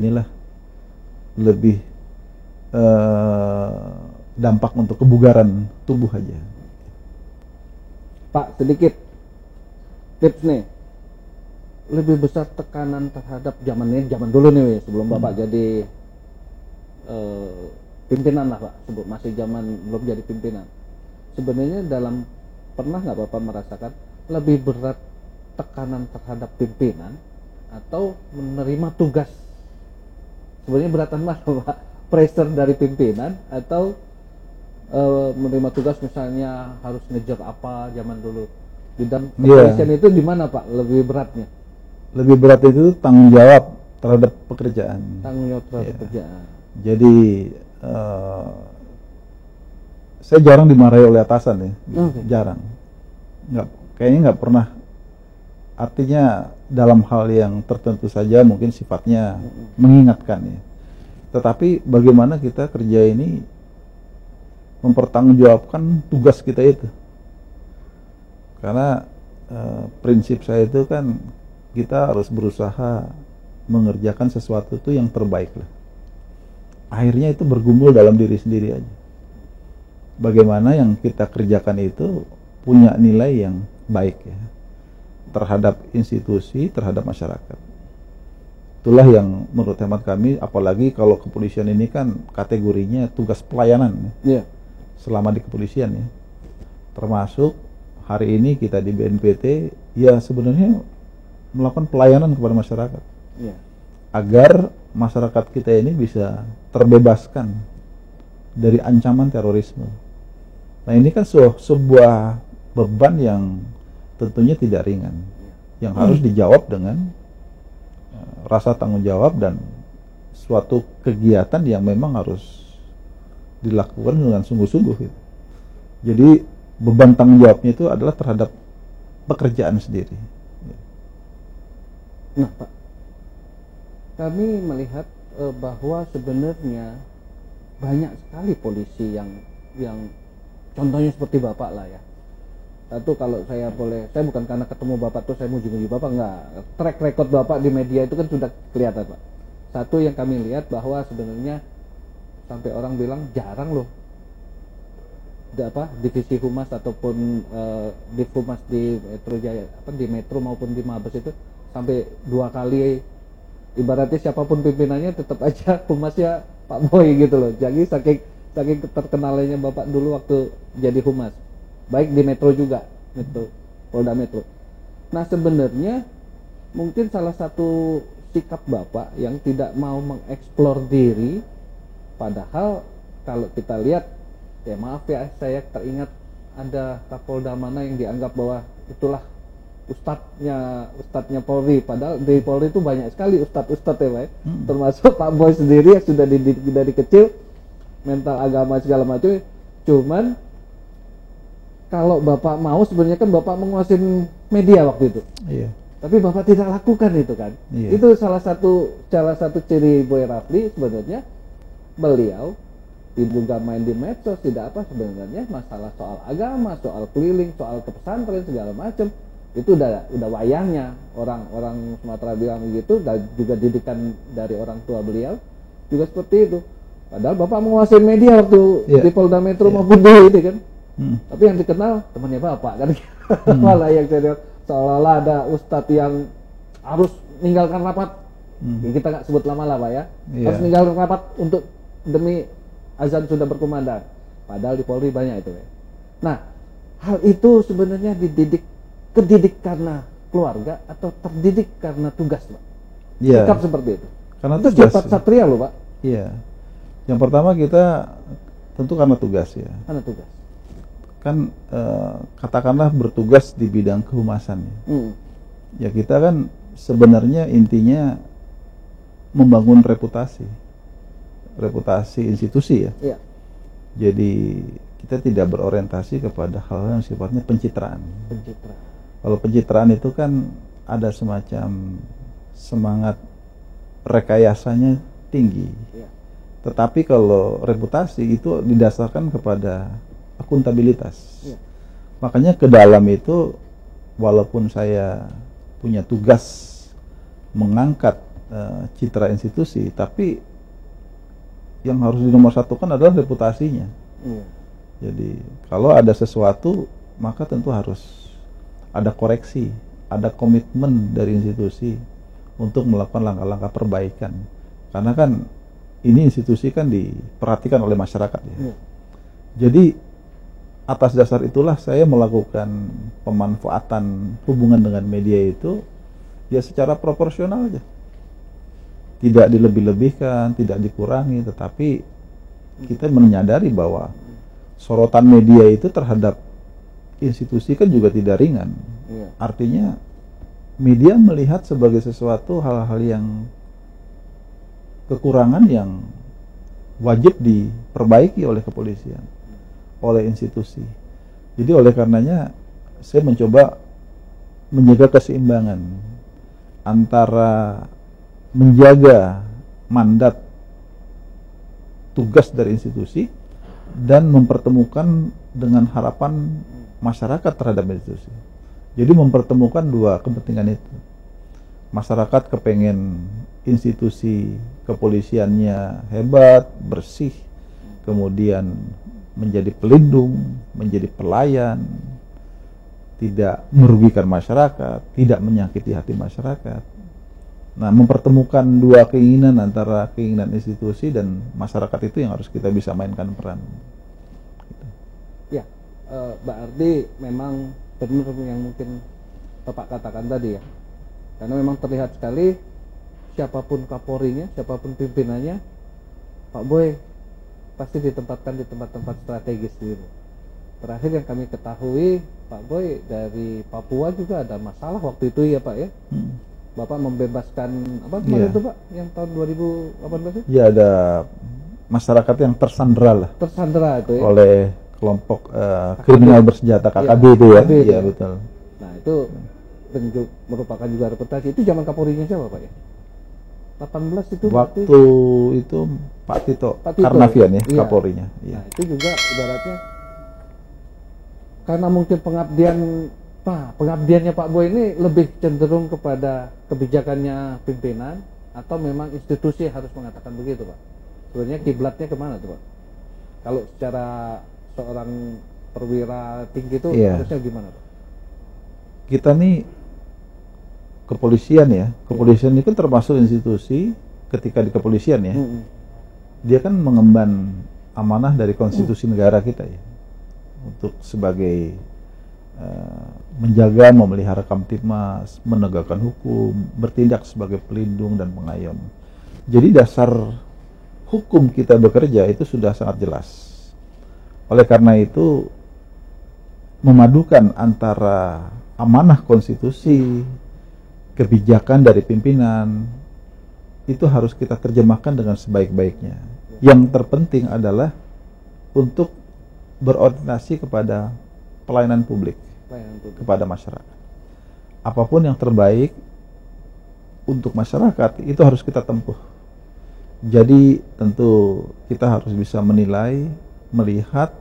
dampak untuk kebugaran tubuh aja. Pak, sedikit tips nih. Lebih besar tekanan terhadap zaman dulu nih sebelum Bapak jadi pimpinan lah Pak, sebut masih zaman belum jadi pimpinan. Sebenarnya pernah nggak Bapak merasakan lebih berat tekanan terhadap pimpinan atau menerima tugas? Sebenarnya beratan mana Pak? Pressure dari pimpinan atau menerima tugas misalnya harus ngejar apa zaman dulu? Di dalam operation itu di mana Pak lebih beratnya? Lebih berat itu tanggung jawab terhadap pekerjaan. Tanggung jawab terhadap pekerjaan. Jadi saya jarang dimarahi oleh atasan ya, jarang. Kayaknya nggak pernah. Artinya dalam hal yang tertentu saja mungkin sifatnya mengingatkan ya. Tetapi bagaimana kita kerja ini mempertanggungjawabkan tugas kita itu. Karena prinsip saya itu kan kita harus berusaha mengerjakan sesuatu itu yang terbaik lah. Akhirnya itu bergumul dalam diri sendiri aja. Bagaimana yang kita kerjakan itu punya nilai yang baik ya terhadap institusi, terhadap masyarakat. Itulah yang menurut hemat kami, apalagi kalau kepolisian ini kan kategorinya tugas pelayanan ya. Selama di kepolisian ya. Termasuk hari ini kita di BNPT ya sebenarnya melakukan pelayanan kepada masyarakat. Agar masyarakat kita ini bisa terbebaskan dari ancaman terorisme. Nah ini kan sebuah beban yang tentunya tidak ringan, yang harus dijawab dengan rasa tanggung jawab dan suatu kegiatan yang memang harus dilakukan dengan sungguh-sungguh gitu. Jadi beban tanggung jawabnya itu adalah terhadap pekerjaan sendiri. Nah Pak, kami melihat bahwa sebenarnya banyak sekali polisi yang contohnya seperti Bapak lah ya. Satu, kalau saya bukan karena ketemu Bapak tuh saya muji-muji Bapak, enggak. Track record Bapak di media itu kan sudah kelihatan, Pak. Satu yang kami lihat bahwa sebenarnya sampai orang bilang jarang loh divisi humas ataupun di humas di Metro Jaya, di Metro maupun di Mabes itu sampai 2 kali, ibaratnya siapapun pimpinannya tetap aja humasnya Pak Boy gitu loh. Jadi saking terkenalnya Bapak dulu waktu jadi humas, baik di Metro juga, Polda Metro. Nah sebenarnya mungkin salah satu sikap Bapak yang tidak mau mengeksplor diri, padahal kalau kita lihat, ya maaf ya, saya teringat ada Kapolda mana yang dianggap bahwa itulah ustadznya Polri, padahal di Polri itu banyak sekali ustadz ya Pak, termasuk Pak Boy sendiri yang sudah dididik dari kecil mental agama segala macam. Cuman kalau Bapak mau, sebenarnya kan Bapak menguasai media waktu itu. Iya. Tapi Bapak tidak lakukan itu kan. Iya. Itu salah satu ciri Boy Rafli sebenarnya. Beliau juga main di medsos, tidak apa, sebenarnya masalah soal agama, soal keliling, soal ke pesantren segala macam. Itu udah wayangnya orang Sumatera bilang begitu, dan juga didikan dari orang tua beliau juga seperti itu. Padahal Bapak menguasai media waktu di Polda Metro maupun di ini kan. Tapi yang dikenal temannya Bapak kan. Malah yang saya seolah-olah ada ustadz yang harus meninggalkan rapat. Ya, kita nggak sebut lama lah Pak ya. Harus meninggalkan rapat untuk demi azan sudah berkumandang. Padahal di Polri banyak itu ya. Nah, hal itu sebenarnya kedidik karena keluarga atau terdidik karena tugas, Pak? Iya. Sikap seperti itu. Karena itu sifat satria loh, Pak. Iya. Yang pertama kita tentu karena tugas ya. Karena tugas. Kan katakanlah bertugas di bidang kehumasan ya. Ya kita kan sebenarnya intinya membangun reputasi institusi ya. Iya. Jadi kita tidak berorientasi kepada hal yang sifatnya pencitraan. Kalau pencitraan itu kan ada semacam semangat rekayasanya tinggi. Iya. Tetapi kalau reputasi itu didasarkan kepada akuntabilitas. Iya. Makanya ke dalam itu, walaupun saya punya tugas mengangkat citra institusi, tapi yang harus dinomorsatukan adalah reputasinya. Jadi kalau ada sesuatu, maka tentu harus ada koreksi, ada komitmen dari institusi untuk melakukan langkah-langkah perbaikan. Karena kan ini institusi kan diperhatikan oleh masyarakat ya. Jadi atas dasar itulah saya melakukan pemanfaatan hubungan dengan media itu ya secara proporsional aja. Tidak dilebih-lebihkan, tidak dikurangi, tetapi kita menyadari bahwa sorotan media itu terhadap institusi kan juga tidak ringan. Iya. Artinya media melihat sebagai sesuatu hal-hal yang kekurangan yang wajib diperbaiki oleh kepolisian, oleh institusi. Jadi oleh karenanya saya mencoba menjaga keseimbangan antara menjaga mandat tugas dari institusi dan mempertemukan dengan harapan masyarakat terhadap institusi. Jadi mempertemukan dua kepentingan itu. Masyarakat kepengen institusi kepolisiannya hebat, bersih, kemudian menjadi pelindung, menjadi pelayan, tidak merugikan masyarakat, tidak menyakiti hati masyarakat. Nah, mempertemukan dua keinginan antara keinginan institusi dan masyarakat itu yang harus kita bisa mainkan peran. Ya, Mbak Ardi memang benar yang mungkin Bapak katakan tadi ya. Karena memang terlihat sekali siapapun Kapolrinya, siapapun pimpinannya, Pak Boy pasti ditempatkan di tempat-tempat strategis gitu. Terakhir yang kami ketahui, Pak Boy dari Papua juga ada masalah waktu itu ya Pak ya. Bapak membebaskan apa kemarin itu Pak yang tahun 2018 itu? Ya ada masyarakat yang tersandera lah. Tersandera itu ya. Oleh kelompok kriminal bersenjata KKB itu ya. Iya betul. Nah itu merupakan juga reputasi. Itu zaman Kapolrinya siapa Pak ya? 18 itu Waktu berarti itu Pak Tito, Pak Tito, Karnavian ya, iya. Kapolrinya. Nah, Iya. itu juga ibaratnya karena mungkin pengabdiannya Pak Boy ini lebih cenderung kepada kebijakannya pimpinan atau memang institusi harus mengatakan begitu, Pak? Sebenarnya kiblatnya kemana tuh, Pak? Kalau secara seorang perwira tinggi itu Iya. harusnya gimana, Pak? Kita nih kepolisian ya, kepolisian itu termasuk institusi ketika di kepolisian ya, dia kan mengemban amanah dari konstitusi negara kita ya, untuk sebagai menjaga, memelihara Kamtibmas, menegakkan hukum, bertindak sebagai pelindung dan pengayom. Jadi dasar hukum kita bekerja itu sudah sangat jelas. Oleh karena itu memadukan antara amanah konstitusi, kebijakan dari pimpinan, itu harus kita terjemahkan dengan sebaik-baiknya. Yang terpenting adalah untuk berorientasi kepada pelayanan publik, kepada masyarakat. Apapun yang terbaik untuk masyarakat itu harus kita tempuh. Jadi tentu kita harus bisa menilai, melihat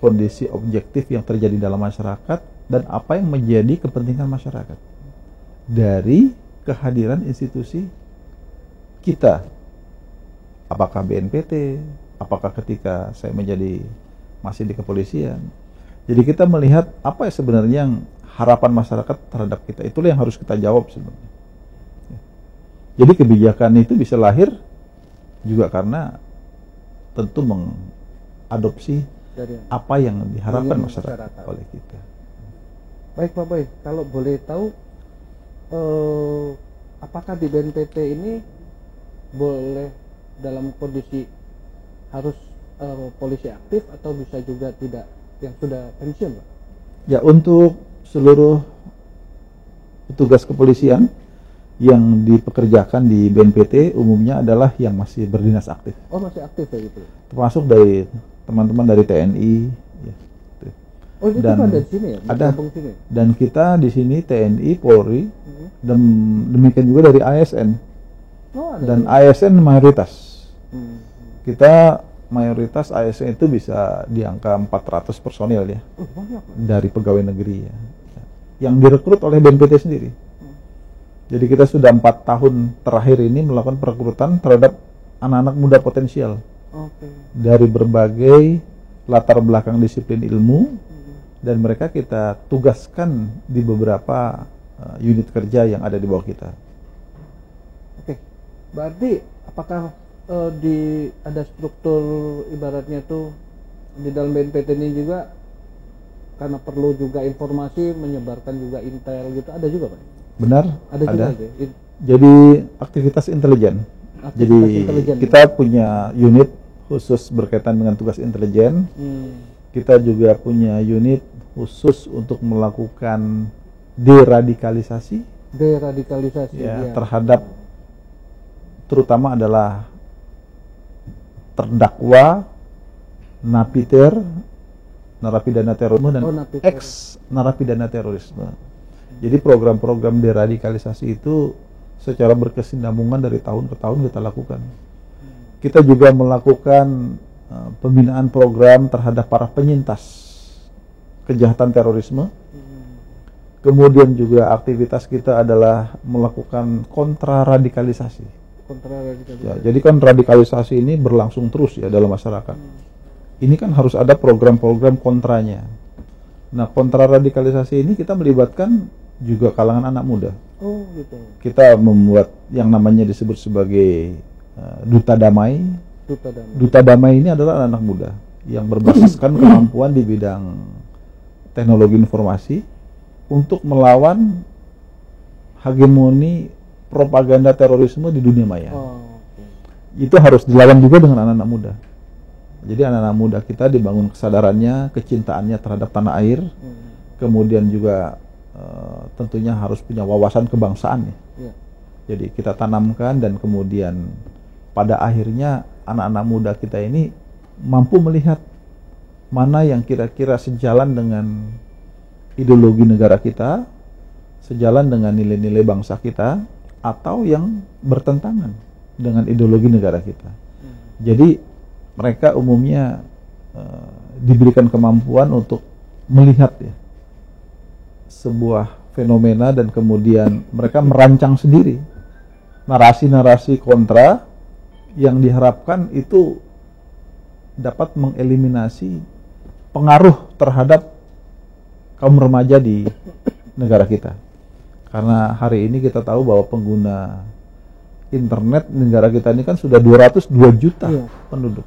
kondisi objektif yang terjadi dalam masyarakat dan apa yang menjadi kepentingan masyarakat dari kehadiran institusi kita. Apakah BNPT, apakah ketika saya masih di kepolisian. Jadi kita melihat apa yang sebenarnya yang harapan masyarakat terhadap kita. Itulah yang harus kita jawab sebenarnya. Jadi kebijakan itu bisa lahir juga karena tentu mengadopsi Dari apa yang diharapkan ingin masyarakat oleh kita. Baik Pak Boy, kalau boleh tahu apakah di BNPT ini boleh dalam kondisi harus polisi aktif atau bisa juga tidak, yang sudah pensiun, Pak? Ya, untuk seluruh petugas kepolisian yang dipekerjakan di BNPT umumnya adalah yang masih berdinas aktif. Oh, masih aktif ya gitu. Termasuk dari teman-teman dari TNI ya. Oh, itu Dan ada di sini ya? ada. Gabung sini. Dan kita di sini TNI, Polri, dan demikian juga dari ASN. Oh, ada. Dan ASN mayoritas. Hmm. Kita mayoritas ASN itu bisa di angka 400 personil ya, Banyak, Pak. dari pegawai negeri ya, yang direkrut oleh BNPT sendiri. Jadi kita sudah 4 tahun terakhir ini melakukan perekrutan terhadap anak-anak muda potensial Oke. dari berbagai latar belakang disiplin ilmu, dan mereka kita tugaskan di beberapa unit kerja yang ada di bawah kita. Oke. Berarti apakah ada struktur ibaratnya tuh di dalam BNPT ini juga, karena perlu juga informasi, menyebarkan juga intel gitu, ada juga, Pak? Benar? Ada juga ya? Jadi aktivitas intelijen. Aktivitas Jadi intelijen. kita punya unit khusus berkaitan dengan tugas intelijen. Kita juga punya unit khusus untuk melakukan deradikalisasi Deradikalisasi ya, ya. terhadap terutama adalah terdakwa, napiter, narapidana terorisme, dan napiter. ex narapidana terorisme. Jadi program-program deradikalisasi itu secara berkesinambungan dari tahun ke tahun kita lakukan. Kita juga melakukan pembinaan program terhadap para penyintas kejahatan terorisme. Kemudian juga aktivitas kita adalah melakukan kontraradikalisasi. Ya, jadi kan radikalisasi ini berlangsung terus ya dalam masyarakat. Ini kan harus ada program-program kontranya. Nah, kontraradikalisasi ini kita melibatkan juga kalangan anak muda. Oh, gitu. Kita membuat yang namanya disebut sebagai duta damai. Duta damai ini adalah anak-anak muda yang berbasiskan kemampuan di bidang teknologi informasi untuk melawan hegemoni propaganda terorisme di dunia maya. Itu harus dilawan juga dengan anak-anak muda. Jadi anak-anak muda kita dibangun kesadarannya, kecintaannya terhadap tanah air, kemudian juga tentunya harus punya wawasan kebangsaan ya. Jadi kita tanamkan, dan kemudian pada akhirnya anak-anak muda kita ini mampu melihat mana yang kira-kira sejalan dengan ideologi negara kita, sejalan dengan nilai-nilai bangsa kita, atau yang bertentangan dengan ideologi negara kita. Jadi mereka umumnya diberikan kemampuan untuk melihat ya sebuah fenomena dan kemudian mereka merancang sendiri narasi-narasi kontra yang diharapkan itu dapat mengeliminasi pengaruh terhadap kaum remaja di negara kita. Karena hari ini kita tahu bahwa pengguna internet di negara kita ini kan sudah 202 juta penduduk.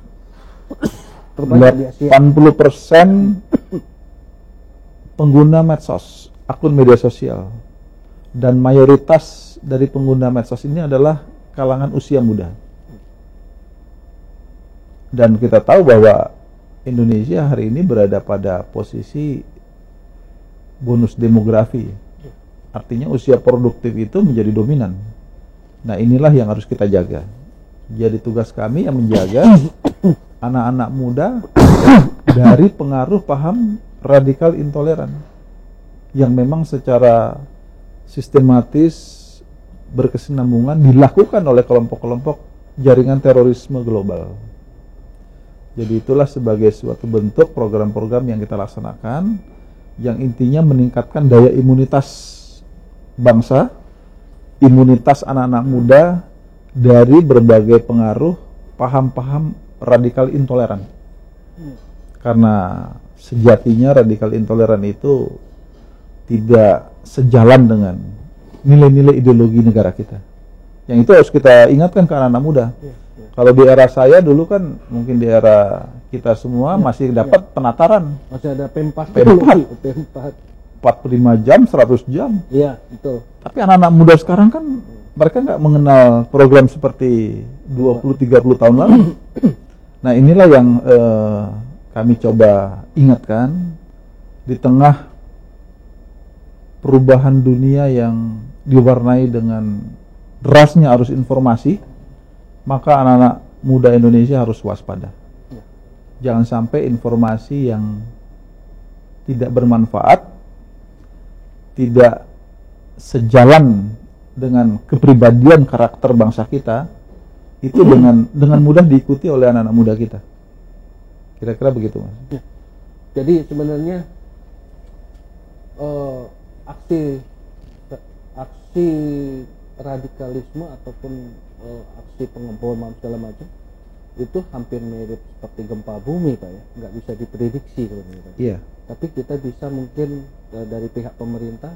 Terbanyak di Asia. 80% pengguna medsos, akun media sosial. Dan mayoritas dari pengguna medsos ini adalah kalangan usia muda. Dan kita tahu bahwa Indonesia hari ini berada pada posisi bonus demografi. Artinya usia produktif itu menjadi dominan. Nah, inilah yang harus kita jaga. Jadi tugas kami yang menjaga anak-anak muda dari pengaruh paham radikal intoleran yang memang secara sistematis berkesinambungan dilakukan oleh kelompok-kelompok jaringan terorisme global. Jadi itulah sebagai suatu bentuk program-program yang kita laksanakan yang intinya meningkatkan daya imunitas bangsa, imunitas anak-anak muda dari berbagai pengaruh paham-paham radikal intoleran. Karena sejatinya radikal intoleran itu tidak sejalan dengan nilai-nilai ideologi negara kita. Yang itu harus kita ingatkan ke anak-anak muda. Kalau di era saya dulu kan, mungkin di era kita semua masih dapat penataran. Masih ada P4. P4. 45 jam, 100 jam. Iya, betul. Tapi anak-anak muda sekarang kan mereka nggak mengenal program seperti 20-30 tahun lalu. Nah, inilah yang kami coba ingatkan di tengah perubahan dunia yang diwarnai dengan derasnya arus informasi, maka anak-anak muda Indonesia harus waspada. Jangan sampai informasi yang tidak bermanfaat, tidak sejalan dengan kepribadian karakter bangsa kita, itu dengan mudah diikuti oleh anak-anak muda kita. Kira-kira begitu, Mas. Ya. Jadi sebenarnya aksi radikalisme ataupun aksi pengeboman segala macam itu hampir mirip seperti gempa bumi, Pak, ya, nggak bisa diprediksi sebenarnya. Iya. Tapi kita bisa mungkin dari pihak pemerintah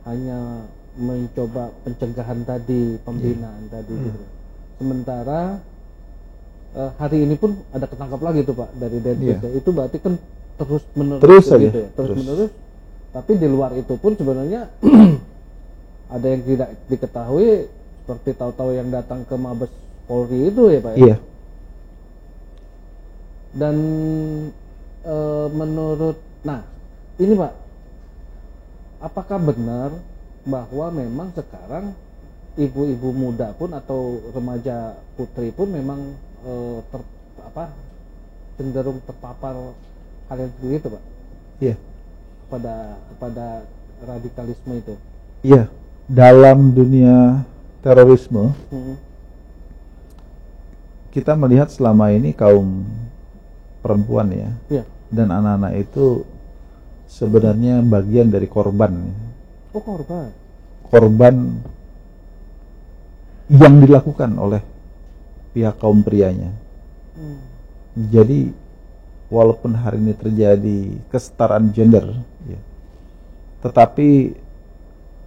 hanya mencoba pencegahan tadi, pembinaan tadi. Gitu. Sementara hari ini pun ada ketangkap lagi tuh, Pak, dari Densus. Itu berarti kan terus menerus gitu ya, terus menerus. Tapi di luar itu pun sebenarnya ada yang tidak diketahui, seperti tahu-tahu yang datang ke Mabes Polri itu ya, Pak. Iya. Dan menurut, nah ini Pak, apakah benar bahwa memang sekarang ibu-ibu muda pun atau remaja putri pun memang cenderung terpapar hal yang seperti itu, Pak? Iya. Kepada radikalisme itu. Iya. Dalam dunia terorisme, kita melihat selama ini kaum perempuan ya, dan anak-anak itu sebenarnya bagian dari korban. Oh, korban. Korban yang dilakukan oleh pihak kaum prianya. Jadi walaupun hari ini terjadi kesetaraan gender, ya, tetapi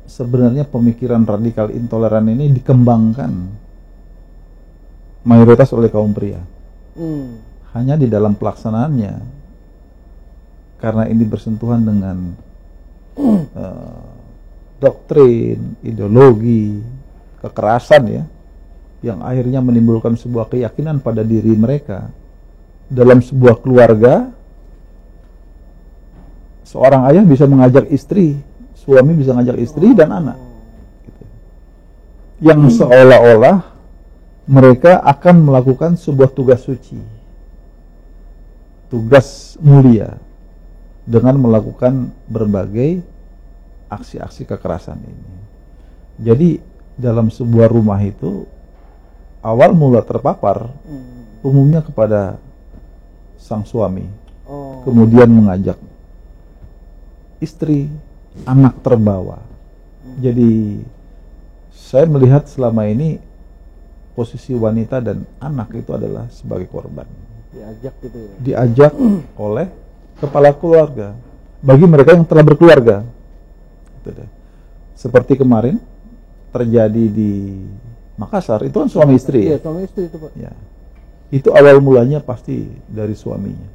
sebenarnya pemikiran radikal intoleran ini dikembangkan mayoritas oleh kaum pria. Hanya di dalam pelaksanaannya, karena ini bersentuhan dengan doktrin, ideologi, kekerasan ya, yang akhirnya menimbulkan sebuah keyakinan pada diri mereka. Dalam sebuah keluarga, seorang ayah bisa mengajak istri, suami bisa mengajak istri dan anak, gitu. Yang seolah-olah mereka akan melakukan sebuah tugas suci, tugas mulia, dengan melakukan berbagai aksi-aksi kekerasan ini. Jadi dalam sebuah rumah itu awal mula terpapar umumnya kepada sang suami, kemudian mengajak istri, anak terbawa. Jadi saya melihat selama ini posisi wanita dan anak itu adalah sebagai korban. Diajak gitu ya. Diajak oleh kepala keluarga. Bagi mereka yang telah berkeluarga. Gitu deh. Seperti kemarin terjadi di Makassar, itu kan suami istri. Iya, suami istri itu, Pak. Ya. Itu awal mulanya pasti dari suaminya.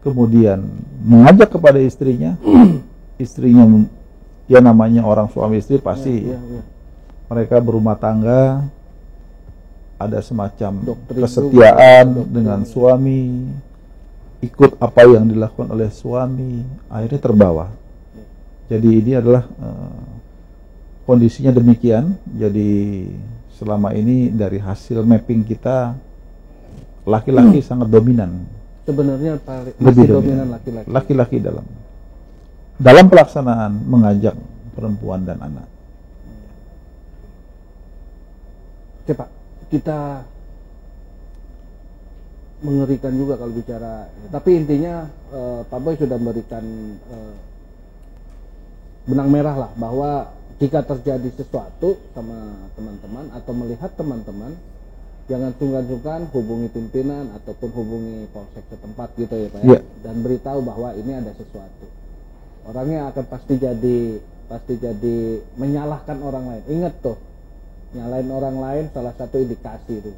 Kemudian mengajak kepada istrinya, istrinya ya namanya orang suami istri pasti Iya. mereka berumah tangga, ada semacam Doktrin kesetiaan juga, dengan suami, ikut apa yang dilakukan oleh suami, akhirnya terbawa. Jadi ini adalah kondisinya demikian. Jadi selama ini dari hasil mapping kita, laki-laki sangat dominan. Sebenarnya Lebih masih dominan laki-laki. Laki-laki dalam pelaksanaan mengajak perempuan dan anak. Oke, Pak. Kita mengerikan juga kalau bicara. Tapi intinya Pak Boy sudah memberikan benang merah lah bahwa jika terjadi sesuatu sama teman-teman atau melihat teman-teman, jangan sungkan-sungkan hubungi pimpinan ataupun hubungi polsek setempat gitu ya, Pak ya. Yeah. Dan beritahu bahwa ini ada sesuatu. Orangnya akan pasti jadi menyalahkan orang lain. Ingat tuh, nyalain orang lain salah satu indikasi itu.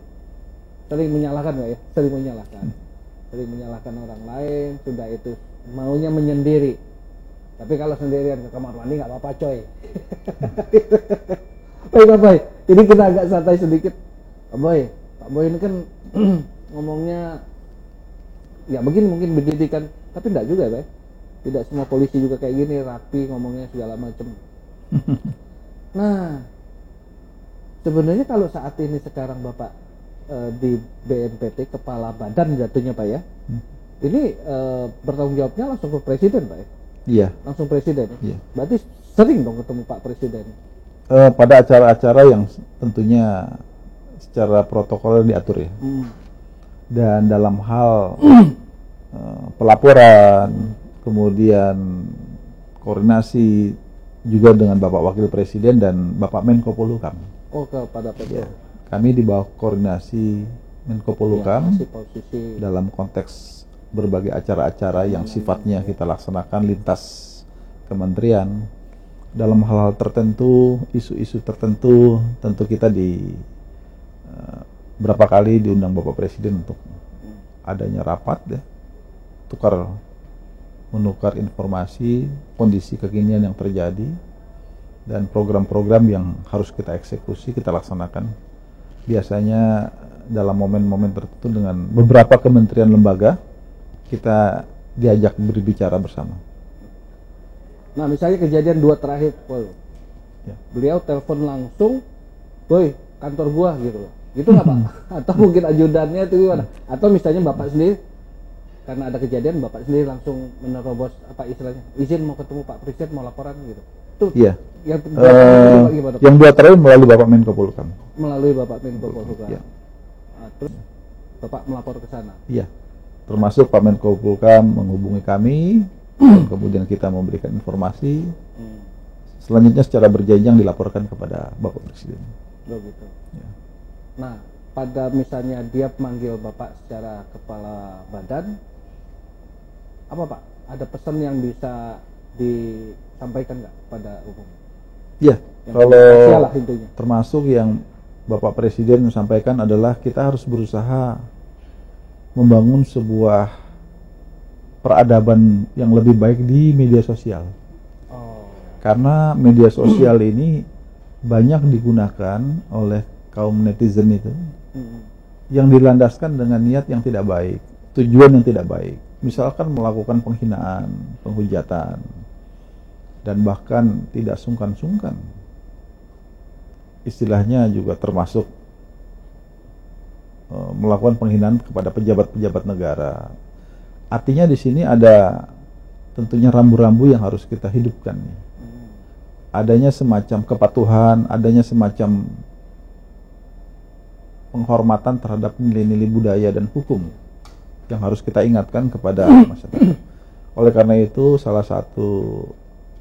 Sering menyalahkan nggak ya? Sering menyalahkan orang lain, sudah itu maunya menyendiri. Tapi kalau sendirian ke kamar mandi nggak apa-apa, coy. Baik, Pak Boy. Ini kita agak santai sedikit. Pak Boy ini kan ngomongnya ya begini mungkin pendidikan, tapi enggak juga ya, Pak. Tidak semua polisi juga kayak gini, rapi ngomongnya segala macam. Nah, sebenarnya kalau saat ini sekarang Bapak di BNPT kepala badan jatuhnya, Pak ya. Ini bertanggung jawabnya langsung ke presiden, Pak ya. Iya. Langsung presiden. Iya. Berarti sering dong ketemu Pak Presiden. Pada acara-acara yang tentunya secara protokol diatur ya. Dan dalam hal pelaporan, kemudian koordinasi juga dengan Bapak Wakil Presiden dan Bapak Menko Polhukam. Oh, kepada Pak. Ya. Kami di bawah koordinasi Menko Polhukam posisi dalam konteks berbagai acara-acara yang sifatnya kita laksanakan lintas kementerian. Dalam hal-hal tertentu, isu-isu tertentu, tentu kita berapa kali diundang Bapak Presiden untuk adanya rapat ya, menukar informasi, kondisi kekinian yang terjadi, dan program-program yang harus kita eksekusi, kita laksanakan. Biasanya dalam momen-momen tertentu dengan beberapa kementerian lembaga, kita diajak berbicara bersama. Nah, misalnya kejadian 2 terakhir, Boy. Ya. Beliau telepon langsung, Boy, kantor gua gitu loh. Gitu nggak Pak? Atau mungkin ajudannya itu gimana? Atau misalnya Bapak sendiri, karena ada kejadian, Bapak sendiri langsung menerobos apa istilahnya, izin mau ketemu Pak Presiden, mau laporan gitu. Tuh, Iya. Yang gimana, Pak? Yang 2 terakhir melalui Bapak Menko Polhukam. Melalui Bapak Menko Polhukam. Iya. Nah, terus Bapak melapor ke sana. Iya. Termasuk Pak Menko Polhukam menghubungi kami, dan kemudian kita memberikan informasi. Selanjutnya secara berjenjang dilaporkan kepada Bapak Presiden. Begitu. Ya. Nah, pada misalnya dia manggil Bapak secara kepala badan, apa Pak? Ada pesan yang bisa disampaikan nggak pada umum? Ya, Yang kalau lah intinya. termasuk yang Bapak Presiden sampaikan adalah kita harus berusaha membangun sebuah peradaban yang lebih baik di media sosial. Oh. Karena media sosial ini banyak digunakan oleh kaum netizen itu yang dilandaskan dengan niat yang tidak baik, tujuan yang tidak baik. Misalkan melakukan penghinaan, penghujatan, dan bahkan tidak sungkan-sungkan. Istilahnya juga termasuk melakukan penghinaan kepada pejabat-pejabat negara. Artinya di sini ada tentunya rambu-rambu yang harus kita hidupkan. adanya semacam kepatuhan, adanya semacam penghormatan terhadap nilai-nilai budaya dan hukum yang harus kita ingatkan kepada masyarakat. Oleh karena itu, salah satu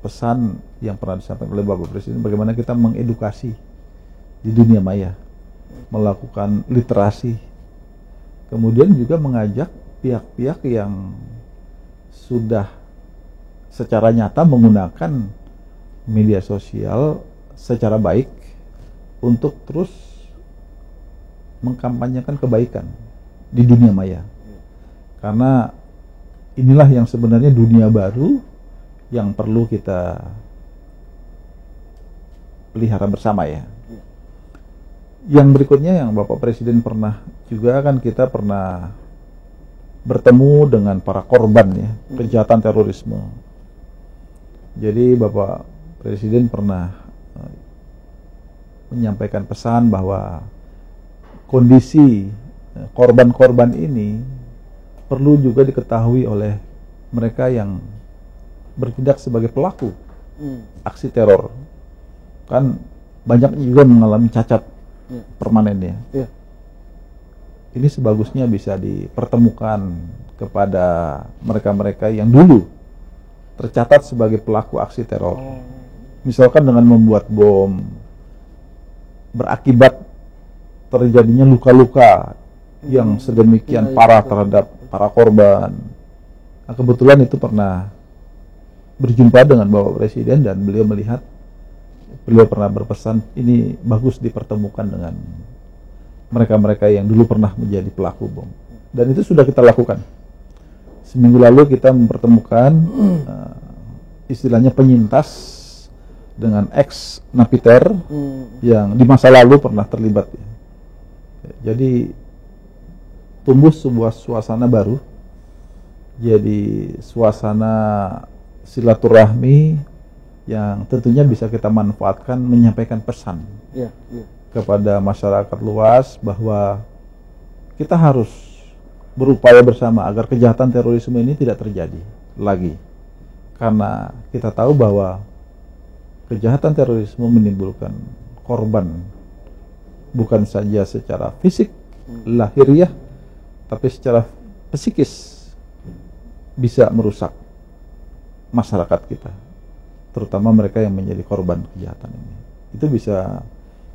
pesan yang pernah disampaikan oleh Bapak Presiden, bagaimana kita mengedukasi di dunia maya, melakukan literasi, kemudian juga mengajak pihak-pihak yang sudah secara nyata menggunakan media sosial secara baik untuk terus mengkampanyekan kebaikan di dunia maya. Karena inilah yang sebenarnya dunia baru yang perlu kita pelihara bersama ya. Yang berikutnya yang Bapak Presiden pernah juga, kan kita pernah bertemu dengan para korban ya kejahatan terorisme. Jadi Bapak Presiden pernah menyampaikan pesan bahwa kondisi korban-korban ini perlu juga diketahui oleh mereka yang bertindak sebagai pelaku aksi teror. Kan banyak juga mengalami cacat permanen ya. Ini sebagusnya bisa dipertemukan kepada mereka-mereka yang dulu tercatat sebagai pelaku aksi teror. Misalkan dengan membuat bom berakibat terjadinya luka-luka yang sedemikian parah terhadap para korban. Nah, kebetulan itu pernah berjumpa dengan Bapak Presiden dan beliau pernah berpesan ini bagus dipertemukan dengan mereka-mereka yang dulu pernah menjadi pelaku bom. Dan itu sudah kita lakukan. Seminggu lalu kita mempertemukan istilahnya penyintas dengan ex napiter yang di masa lalu pernah terlibat. Jadi tumbuh sebuah suasana baru, jadi suasana silaturahmi yang tentunya bisa kita manfaatkan menyampaikan pesan kepada masyarakat luas bahwa kita harus berupaya bersama agar kejahatan terorisme ini tidak terjadi lagi. Karena kita tahu bahwa kejahatan terorisme menimbulkan korban bukan saja secara fisik, lahiriah, tapi secara psikis bisa merusak masyarakat kita, terutama mereka yang menjadi korban kejahatan ini. Itu bisa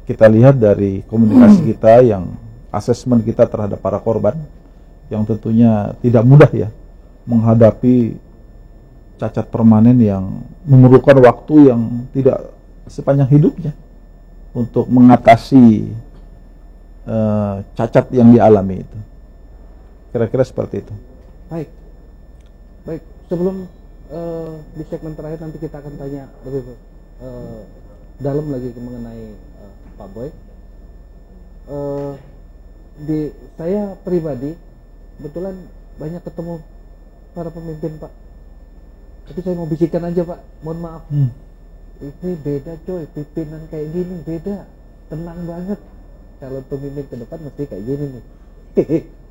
kita lihat dari komunikasi kita, yang asesmen kita terhadap para korban, yang tentunya tidak mudah ya menghadapi cacat permanen yang memerlukan waktu yang tidak sepanjang hidupnya untuk mengatasi cacat yang dialami itu. Kira-kira seperti itu. Baik. Sebelum di segmen terakhir nanti kita akan tanya lebih dalam lagi mengenai Pak Boy. Saya pribadi kebetulan banyak ketemu para pemimpin Pak. Tapi saya mau bisikan aja Pak, mohon maaf. Ini beda coy, pimpinan kayak gini beda, tenang banget. Kalau pemimpin ke depan mesti kayak gini nih.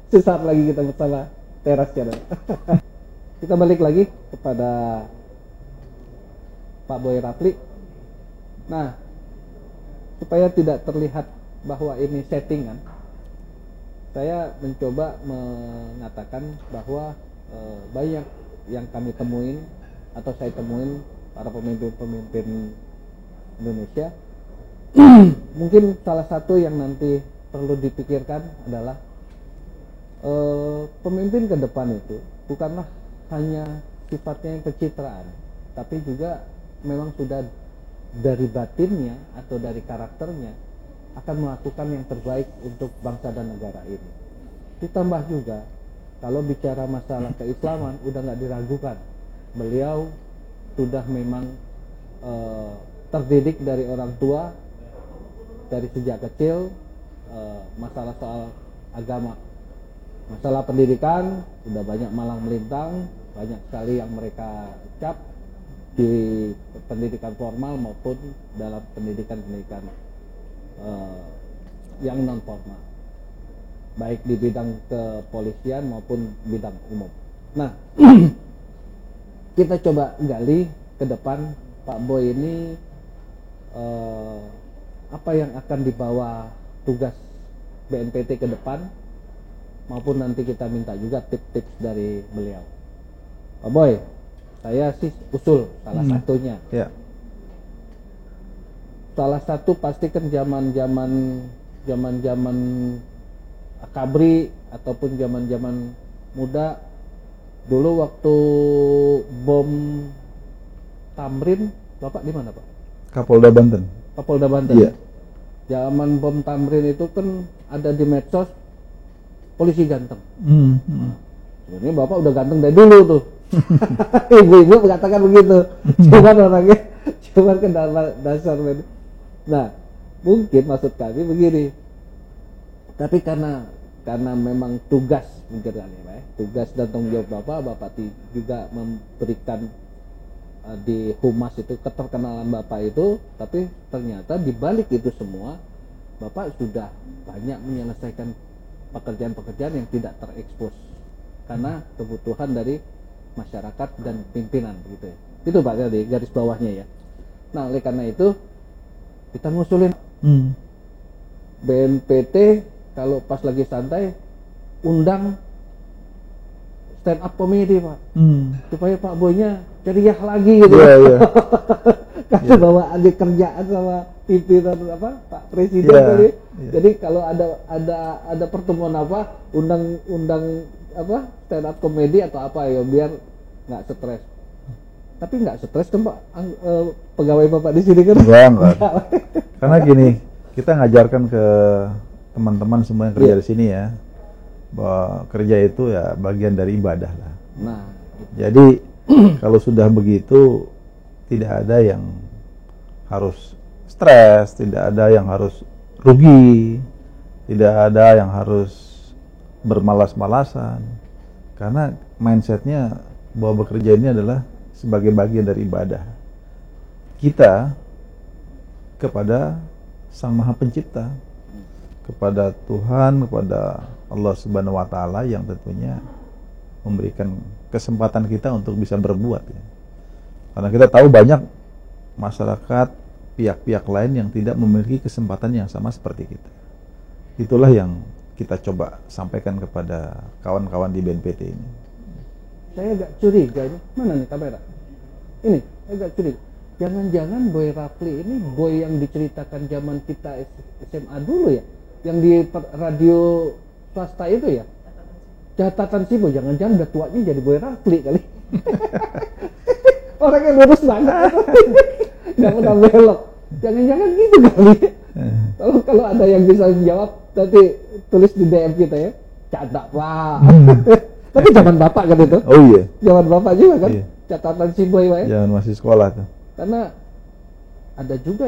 Sesaat lagi kita bersama Teras Channel. Kita balik lagi kepada Pak Boy Rafli. Nah, supaya tidak terlihat bahwa ini settingan, saya mencoba mengatakan bahwa banyak yang kami temuin atau saya temuin para pemimpin-pemimpin Indonesia. Mungkin salah satu yang nanti perlu dipikirkan adalah pemimpin ke depan itu bukanlah hanya sifatnya yang pencitraan, tapi juga memang sudah dari batinnya atau dari karakternya akan melakukan yang terbaik untuk bangsa dan negara ini. Ditambah juga kalau bicara masalah keislaman udah nggak diragukan, beliau sudah memang terdidik dari orang tua dari sejak kecil. Masalah soal agama, masalah pendidikan sudah banyak malang melintang, banyak sekali yang mereka cap di pendidikan formal maupun dalam pendidikan yang non formal, baik di bidang kepolisian maupun bidang umum. Nah, kita coba gali ke depan Pak Boy ini apa yang akan dibawa tugas BNPT ke depan, maupun nanti kita minta juga tips-tips dari beliau. Pak Boy, saya sih usul salah satunya. Ya. Salah satu pasti kan zaman Akabri ataupun zaman muda dulu waktu bom Tamrin, Bapak di mana, Pak? Kapolda Banten. Kapolda Banten. Iya. Zaman bom Tamrin itu kan ada di medsos polisi ganteng. Sebenarnya Bapak udah ganteng dari dulu tuh. Ibu-ibu mengatakan begitu. Cuman orangnya cuman ke dasar. Nah, mungkin maksud kami begini. Tapi karena memang tugas mungkin kali ya, tugas dan tanggung jawab Bapak juga memberikan di humas itu keterkenalan Bapak itu, tapi ternyata di balik itu semua Bapak sudah banyak menyelesaikan pekerjaan-pekerjaan yang tidak terekspos karena kebutuhan dari masyarakat dan pimpinan gitu ya. Itu Pak tadi garis bawahnya ya. Nah, oleh karena itu kita ngusulin BNPT kalau pas lagi santai undang stand up comedy, Pak. Supaya Pak Boynya ceria lagi gitu. Karena bawa adik kerjaan sama pimpinan Pak Presiden tadi. Jadi kalau ada pertemuan undang stand up comedy atau apa ya biar nggak stres. Tapi nggak stres kan Pak, pegawai Bapak di sini kan? Enggak. Karena gini, kita ngajarkan ke teman-teman semua yang kerja di sini ya, bahwa kerja itu ya bagian dari ibadah lah. Nah, jadi kalau sudah begitu, tidak ada yang harus stres, tidak ada yang harus rugi, tidak ada yang harus bermalas-malasan, karena mindsetnya bahwa bekerja ini adalah sebagai bagian dari ibadah kita kepada Sang Maha Pencipta, kepada Tuhan, kepada Allah Subhanahu wa Ta'ala yang tentunya memberikan kesempatan kita untuk bisa berbuat ya. Karena kita tahu banyak masyarakat, pihak-pihak lain yang tidak memiliki kesempatan yang sama seperti kita. Itulah yang kita coba sampaikan kepada kawan-kawan di BNPT ini. Saya agak curiga ini. Mana nih kamera? Ini, saya agak curiga. Jangan-jangan Boy Rafli ini boy yang diceritakan zaman kita SMA dulu ya? Yang di radio swasta itu ya? Catatan Sibo, jangan-jangan udah tuanya jadi Boy Rafli kali. Orang yang lurus banget. Gak pernah belok. Jangan-jangan gitu kali. Kalau ada yang bisa menjawab, nanti tulis di DM kita ya. Catat Pak. Tapi zaman Bapak kan itu? Oh iya. Zaman Bapak juga kan? Iya. Catatan si Boy ya? Zaman masih sekolah tuh. Karena ada juga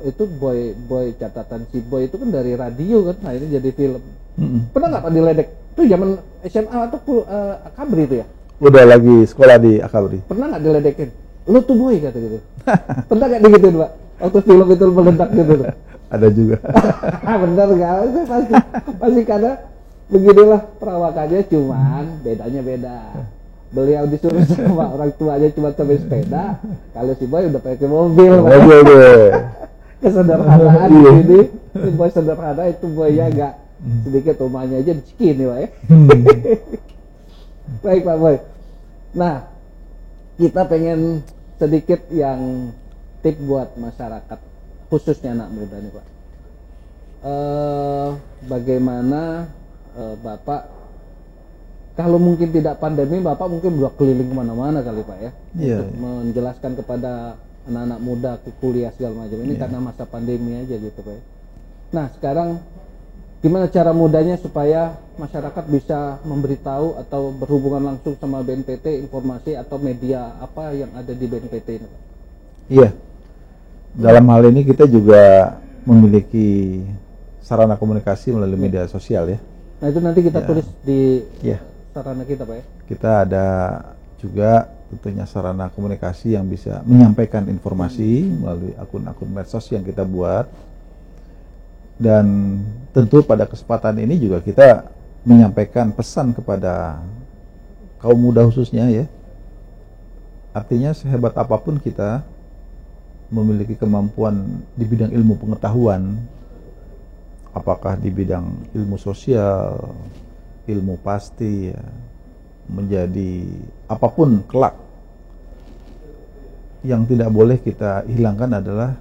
itu boy catatan si Boy itu kan dari radio kan, nah ini jadi film. Pernah nggak Pak diledek? Itu zaman SMA atau Akabri itu ya? Udah lagi sekolah di Akabri. Pernah nggak diledekin? Lu tuh Boy kata gitu. Pernah nggak digituin Pak? Waktu film itu meledak gitu tuh. Ada juga. Bener nggak? Pasti karena beginilah perawakannya, cuman bedanya beda. Beliau disuruh sama orang tuanya cuma sampai sepeda, kalau si Boy udah pakai mobil. Mobil deh. Kesederhanaan di sini, si Boy sederhana, itu Boynya agak sedikit rumahnya aja di Cikini, Pak ya. Baik Pak Boy. Nah, kita pengen sedikit yang tip buat masyarakat, khususnya anak muda nih Pak. Bagaimana Bapak, kalau mungkin tidak pandemi, Bapak mungkin udah keliling kemana-mana kali Pak ya, untuk menjelaskan kepada anak-anak muda ke kuliah segala macam ini karena masa pandemi aja gitu Pak ya. Nah sekarang gimana cara mudahnya supaya masyarakat bisa memberitahu atau berhubungan langsung sama BNPT, informasi atau media apa yang ada di BNPT ini Pak? Iya, dalam hal ini kita juga memiliki sarana komunikasi melalui media sosial ya. Nah itu nanti kita tulis di sarana kita Pak ya. Kita ada juga tentunya sarana komunikasi yang bisa menyampaikan informasi melalui akun-akun medsos yang kita buat. Dan tentu pada kesempatan ini juga kita menyampaikan pesan kepada kaum muda khususnya ya. Artinya sehebat apapun kita memiliki kemampuan di bidang ilmu pengetahuan, apakah di bidang ilmu sosial, ilmu pasti, ya, menjadi apapun kelak. Yang tidak boleh kita hilangkan adalah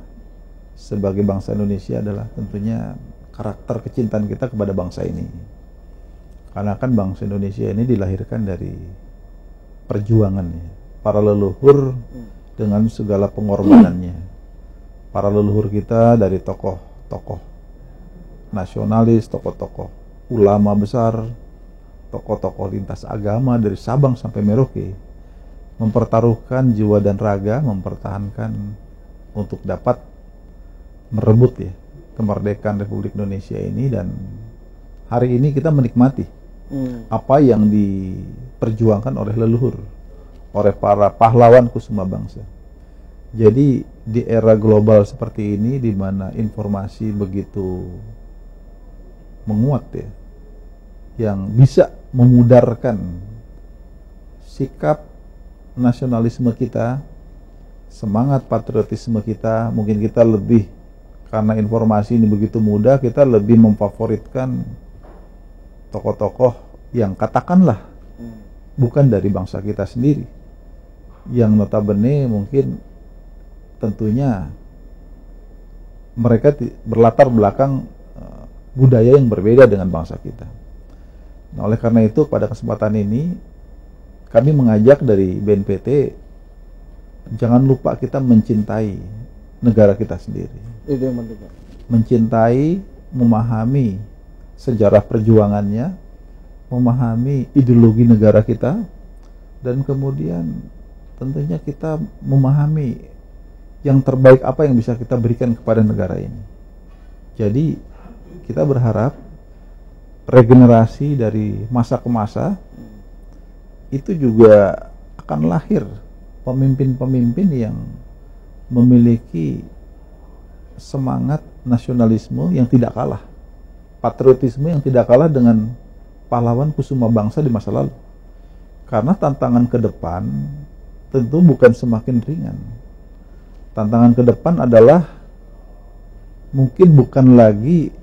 sebagai bangsa Indonesia adalah tentunya karakter kecintaan kita kepada bangsa ini. Karena kan bangsa Indonesia ini dilahirkan dari perjuangan, ya, para leluhur dengan segala pengorbanannya. Para leluhur kita dari tokoh-tokoh nasionalis, tokoh-tokoh ulama besar, tokoh-tokoh lintas agama dari Sabang sampai Merauke, mempertaruhkan jiwa dan raga, mempertahankan untuk dapat merebut, ya, kemerdekaan Republik Indonesia ini. Dan hari ini kita menikmati apa yang diperjuangkan oleh leluhur, oleh para pahlawan kusuma bangsa. Jadi di era global seperti ini, di mana informasi begitu menguat, ya, yang bisa memudarkan sikap nasionalisme kita, semangat patriotisme kita, mungkin kita lebih, karena informasi ini begitu mudah, kita lebih memfavoritkan tokoh-tokoh yang katakanlah bukan dari bangsa kita sendiri, yang notabene mungkin tentunya mereka berlatar belakang budaya yang berbeda dengan bangsa kita. Nah, oleh karena itu pada kesempatan ini kami mengajak dari BNPT, jangan lupa kita mencintai negara kita sendiri. Itu yang penting, Pak. Mencintai, memahami sejarah perjuangannya, memahami ideologi negara kita, dan kemudian tentunya kita memahami yang terbaik apa yang bisa kita berikan kepada negara ini. Jadi kita berharap regenerasi dari masa ke masa itu juga akan lahir pemimpin-pemimpin yang memiliki semangat nasionalisme yang tidak kalah, patriotisme yang tidak kalah dengan pahlawan kusuma bangsa di masa lalu. Karena tantangan ke depan tentu bukan semakin ringan. Tantangan ke depan adalah mungkin bukan lagi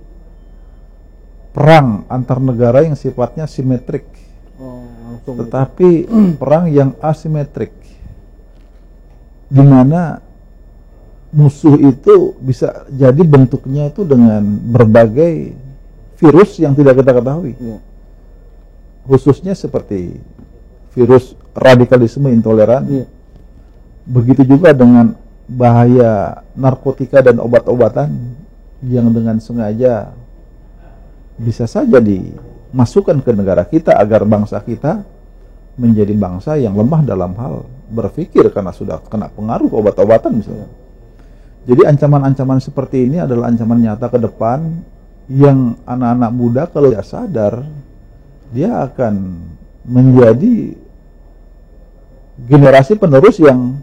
perang antar negara yang sifatnya simetrik, tetapi perang yang asimetrik, di mana musuh itu bisa jadi bentuknya itu dengan berbagai virus yang tidak kita ketahui, khususnya seperti virus radikalisme intoleran. Begitu juga dengan bahaya narkotika dan obat-obatan yang dengan sengaja bisa saja dimasukkan ke negara kita agar bangsa kita menjadi bangsa yang lemah dalam hal berpikir karena sudah kena pengaruh obat-obatan misalnya. Jadi ancaman-ancaman seperti ini adalah ancaman nyata ke depan yang anak-anak muda kalau tidak sadar dia akan menjadi generasi penerus yang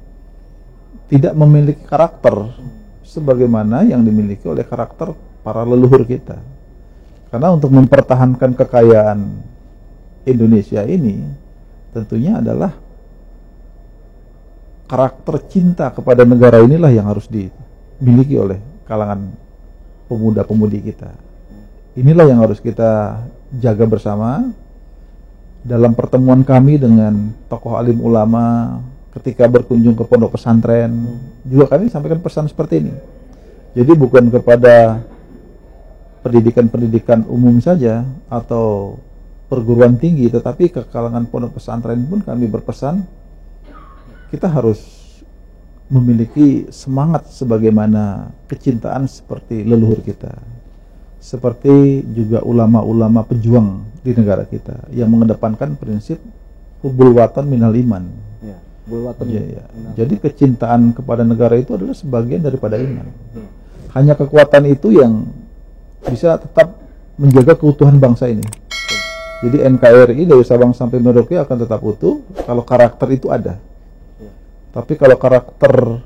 tidak memiliki karakter sebagaimana yang dimiliki oleh karakter para leluhur kita. Karena untuk mempertahankan kekayaan Indonesia ini tentunya adalah karakter cinta kepada negara inilah yang harus dimiliki oleh kalangan pemuda-pemudi kita. Inilah yang harus kita jaga bersama. Dalam pertemuan kami dengan tokoh alim ulama ketika berkunjung ke pondok pesantren, juga kami sampaikan pesan seperti ini. Jadi bukan kepada pendidikan-pendidikan umum saja atau perguruan tinggi, tetapi ke kalangan pondok pesantren pun kami berpesan kita harus memiliki semangat sebagaimana kecintaan seperti leluhur kita, seperti juga ulama-ulama pejuang di negara kita yang mengedepankan prinsip hubul watan minal iman. Jadi kecintaan kepada negara itu adalah sebagian daripada iman. Hanya kekuatan itu yang bisa tetap menjaga keutuhan bangsa ini. Jadi NKRI dari Sabang sampai Merauke akan tetap utuh kalau karakter itu ada. Tapi kalau karakter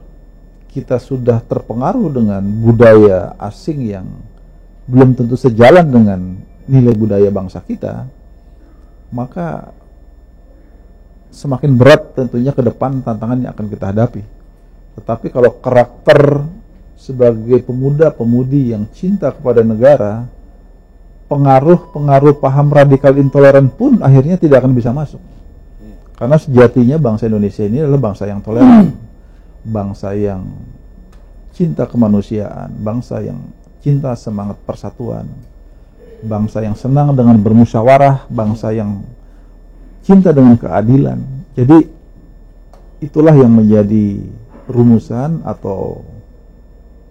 kita sudah terpengaruh dengan budaya asing yang belum tentu sejalan dengan nilai budaya bangsa kita, maka semakin berat tentunya ke depan tantangan yang akan kita hadapi. Tetapi kalau karakter sebagai pemuda-pemudi yang cinta kepada negara, pengaruh paham radikal intoleran pun akhirnya tidak akan bisa masuk. Karena sejatinya bangsa Indonesia ini adalah bangsa yang toleran, bangsa yang cinta kemanusiaan, bangsa yang cinta semangat persatuan, bangsa yang senang dengan bermusyawarah, bangsa yang cinta dengan keadilan. Jadi itulah yang menjadi rumusan atau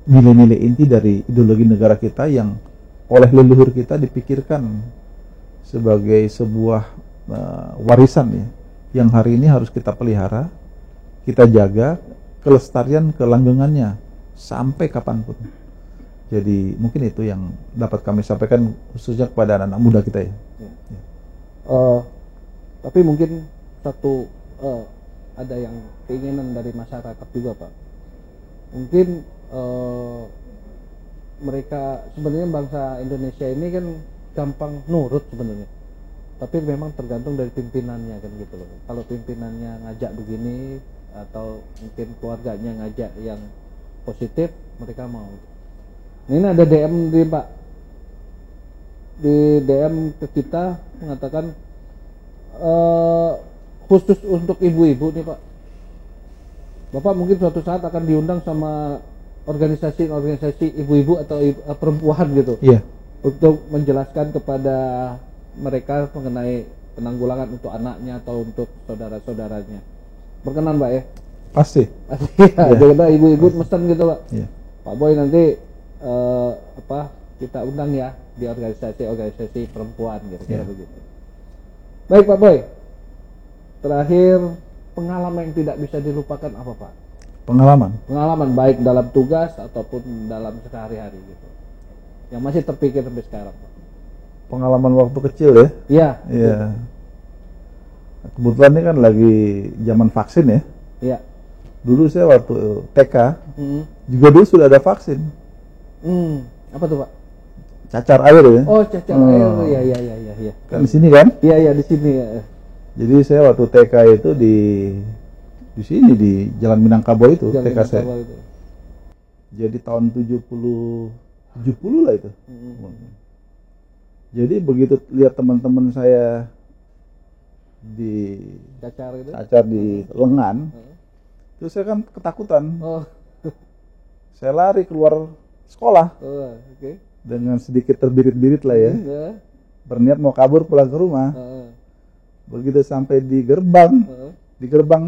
nilai-nilai inti dari ideologi negara kita yang oleh leluhur kita dipikirkan sebagai sebuah warisan ya, yang hari ini harus kita pelihara, kita jaga kelestarian kelanggengannya sampai kapanpun. Jadi mungkin itu yang dapat kami sampaikan khususnya kepada anak-anak muda kita ya. Tapi mungkin satu ada yang keinginan dari masyarakat juga Pak. Mungkin mereka sebenarnya bangsa Indonesia ini kan gampang nurut sebenarnya. Tapi memang tergantung dari pimpinannya kan gitu loh. Kalau pimpinannya ngajak begini atau mungkin keluarganya ngajak yang positif, mereka mau. Ini ada DM di Pak, di DM ke kita mengatakan khusus untuk ibu-ibu nih Pak, Bapak mungkin suatu saat akan diundang sama organisasi ibu-ibu atau perempuan gitu, untuk menjelaskan kepada mereka mengenai penanggulangan untuk anaknya atau untuk saudara-saudaranya. Berkenan Pak ya? Pasti. Ya, jadi ibu-ibu mesen gitu Pak. Pak Boy nanti kita undang ya di organisasi perempuan kira-kira begitu. Baik Pak Boy, terakhir pengalaman yang tidak bisa dilupakan apa Pak? Pengalaman baik dalam tugas ataupun dalam sehari-hari gitu, yang masih terpikir sampai sekarang Pak. Pengalaman waktu kecil ya? Iya. Kebetulan ini kan lagi zaman vaksin ya. Iya. Dulu saya waktu TK juga dulu sudah ada vaksin. Apa tuh Pak? Cacar air ya. Oh, cacar air. Iya. Kan di sini kan? Iya di sini ya. Jadi saya waktu TK itu di sini di Jalan Minangkabau itu TK saya. Itu. Jadi tahun 70 lah itu. Jadi begitu lihat teman-teman saya di cacar di lengan, terus saya kan ketakutan. Saya lari keluar sekolah dengan sedikit terbirit-birit lah ya, berniat mau kabur pulang ke rumah. Begitu sampai di gerbang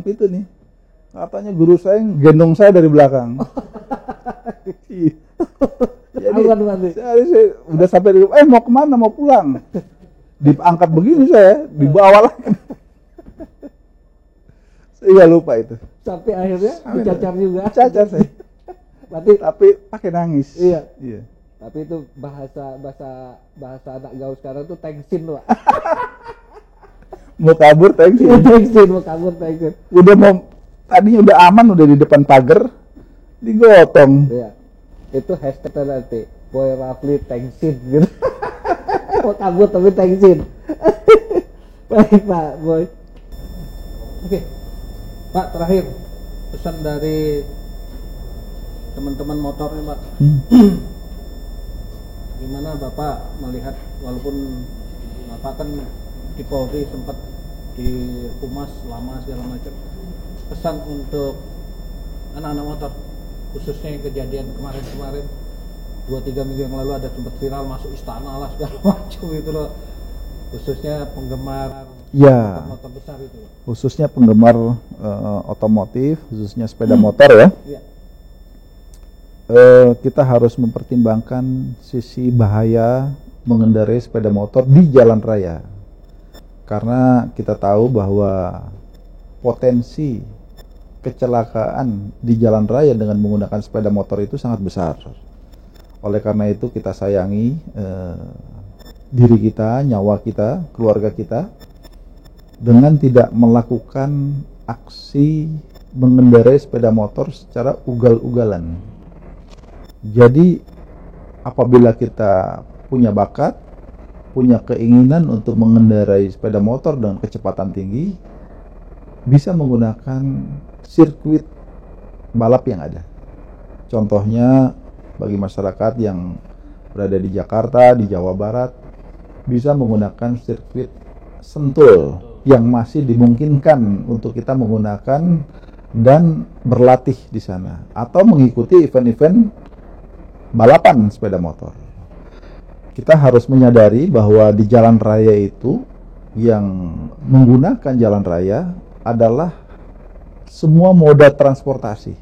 pintu nih, katanya guru saya gendong saya dari belakang. Jadi saya udah sampai di rumah, mau kemana, mau pulang, diangkat begini saya, dibawa lagi. Saya lupa itu. Sampai akhirnya dicacar juga. Dicacar saya. Tapi pakai nangis. Iya. Tapi itu bahasa anak gaul sekarang tuh tengsin Pak. Mau kabur tengsin. Tadinya udah aman, udah di depan pagar, digotong. Iya. Itu hashtag nanti Boy Rafli tengsin gitu. Mau kabur tapi tengsin. Baik Pak Boy. Oke. Pak, terakhir pesan dari teman-teman motor nih Pak. Gimana Bapak melihat, walaupun Bapak kan di Polri sempat di Humas lama segala macam, pesan untuk anak-anak motor, khususnya yang kejadian kemarin 2-3 minggu yang lalu ada sempat viral masuk istana lah segala macam itu loh, khususnya penggemar motor besar itu loh. Khususnya penggemar otomotif, khususnya sepeda motor ya. Kita harus mempertimbangkan sisi bahaya mengendarai sepeda motor di jalan raya, karena kita tahu bahwa potensi kecelakaan di jalan raya dengan menggunakan sepeda motor itu sangat besar. Oleh karena itu kita sayangi diri kita, nyawa kita, keluarga kita, dengan tidak melakukan aksi mengendarai sepeda motor secara ugal-ugalan. Jadi apabila kita punya bakat, punya keinginan untuk mengendarai sepeda motor dengan kecepatan tinggi, bisa menggunakan sirkuit balap yang ada. Contohnya bagi masyarakat yang berada di Jakarta, di Jawa Barat, bisa menggunakan sirkuit Sentul yang masih dimungkinkan untuk kita menggunakan dan berlatih di sana, atau mengikuti event-event balapan sepeda motor. Kita harus menyadari bahwa di jalan raya itu, yang menggunakan jalan raya adalah semua moda transportasi.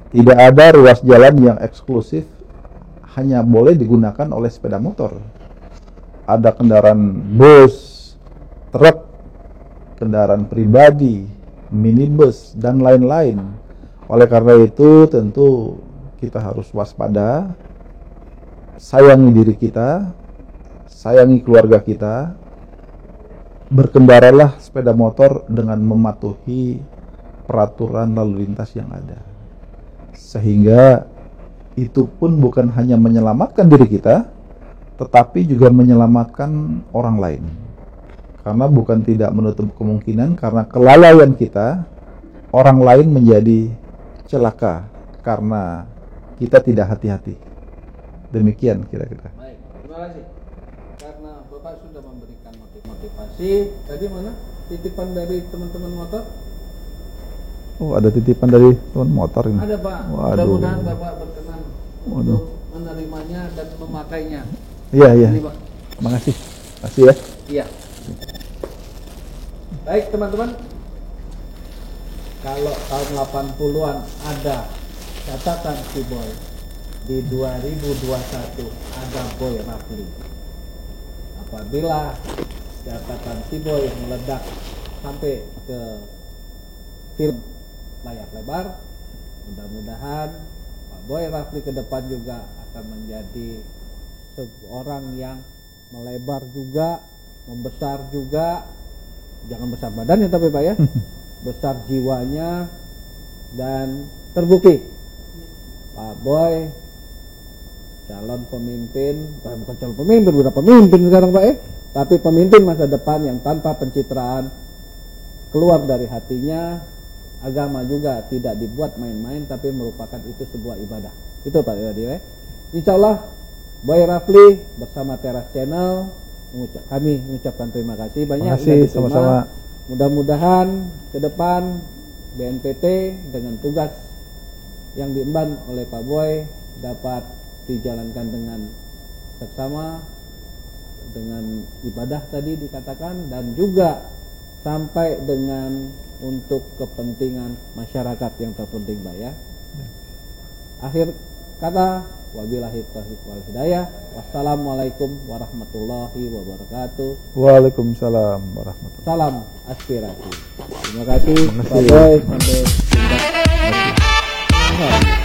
Tidak ada ruas jalan yang eksklusif hanya boleh digunakan oleh sepeda motor. Ada kendaraan bus, truk, kendaraan pribadi, minibus, dan lain-lain. Oleh karena itu tentu kita harus waspada, sayangi diri kita, sayangi keluarga kita, berkendaralah sepeda motor dengan mematuhi peraturan lalu lintas yang ada. Sehingga itu pun bukan hanya menyelamatkan diri kita, tetapi juga menyelamatkan orang lain. Karena bukan tidak menutup kemungkinan, karena kelalaian kita, orang lain menjadi celaka karena kita tidak hati-hati. Demikian kira-kira. Baik, terima kasih. Karena Bapak sudah memberikan motivasi. Tadi mana titipan dari teman-teman motor? Oh, ada titipan dari teman motor ini. Ada, Pak. Waduh. Mudah-mudahan Bapak berkenan untuk menerimanya dan memakainya. Iya, iya. Ini, Pak. Terima kasih. Kasih ya. Iya. Baik, teman-teman. Kalau tahun 80-an ada catatan si Boy, di 2021 ada Boy Rafli. Apabila catatan si Boy meledak sampai ke film layar lebar, mudah-mudahan Pak Boy Rafli ke depan juga akan menjadi seorang yang melebar juga, membesar juga, jangan besar badannya tapi Pak ya, besar jiwanya, dan terbukti Pak Boy calon pemimpin, bukan calon pemimpin, udah pemimpin sekarang Pak ya, tapi pemimpin masa depan yang tanpa pencitraan, keluar dari hatinya. Agama juga tidak dibuat main-main, tapi merupakan itu sebuah ibadah. Itu Pak ya. Insya Allah Boy Rafli bersama Teras Channel kami mengucapkan terima kasih banyak. Terima kasih, sama-sama. Mudah-mudahan ke depan BNPT dengan tugas yang diemban oleh Pak Boy dapat dijalankan dengan seksama, dengan ibadah tadi dikatakan, dan juga sampai dengan untuk kepentingan masyarakat yang terpenting Pak ya. Akhir kata, wabillahi taufiq wal hidayah. Wassalamualaikum warahmatullahi wabarakatuh. Waalaikumsalam warahmatullahi wabarakatuh. Salam aspirasi. Terima kasih Pak Boy, sampai jumpa.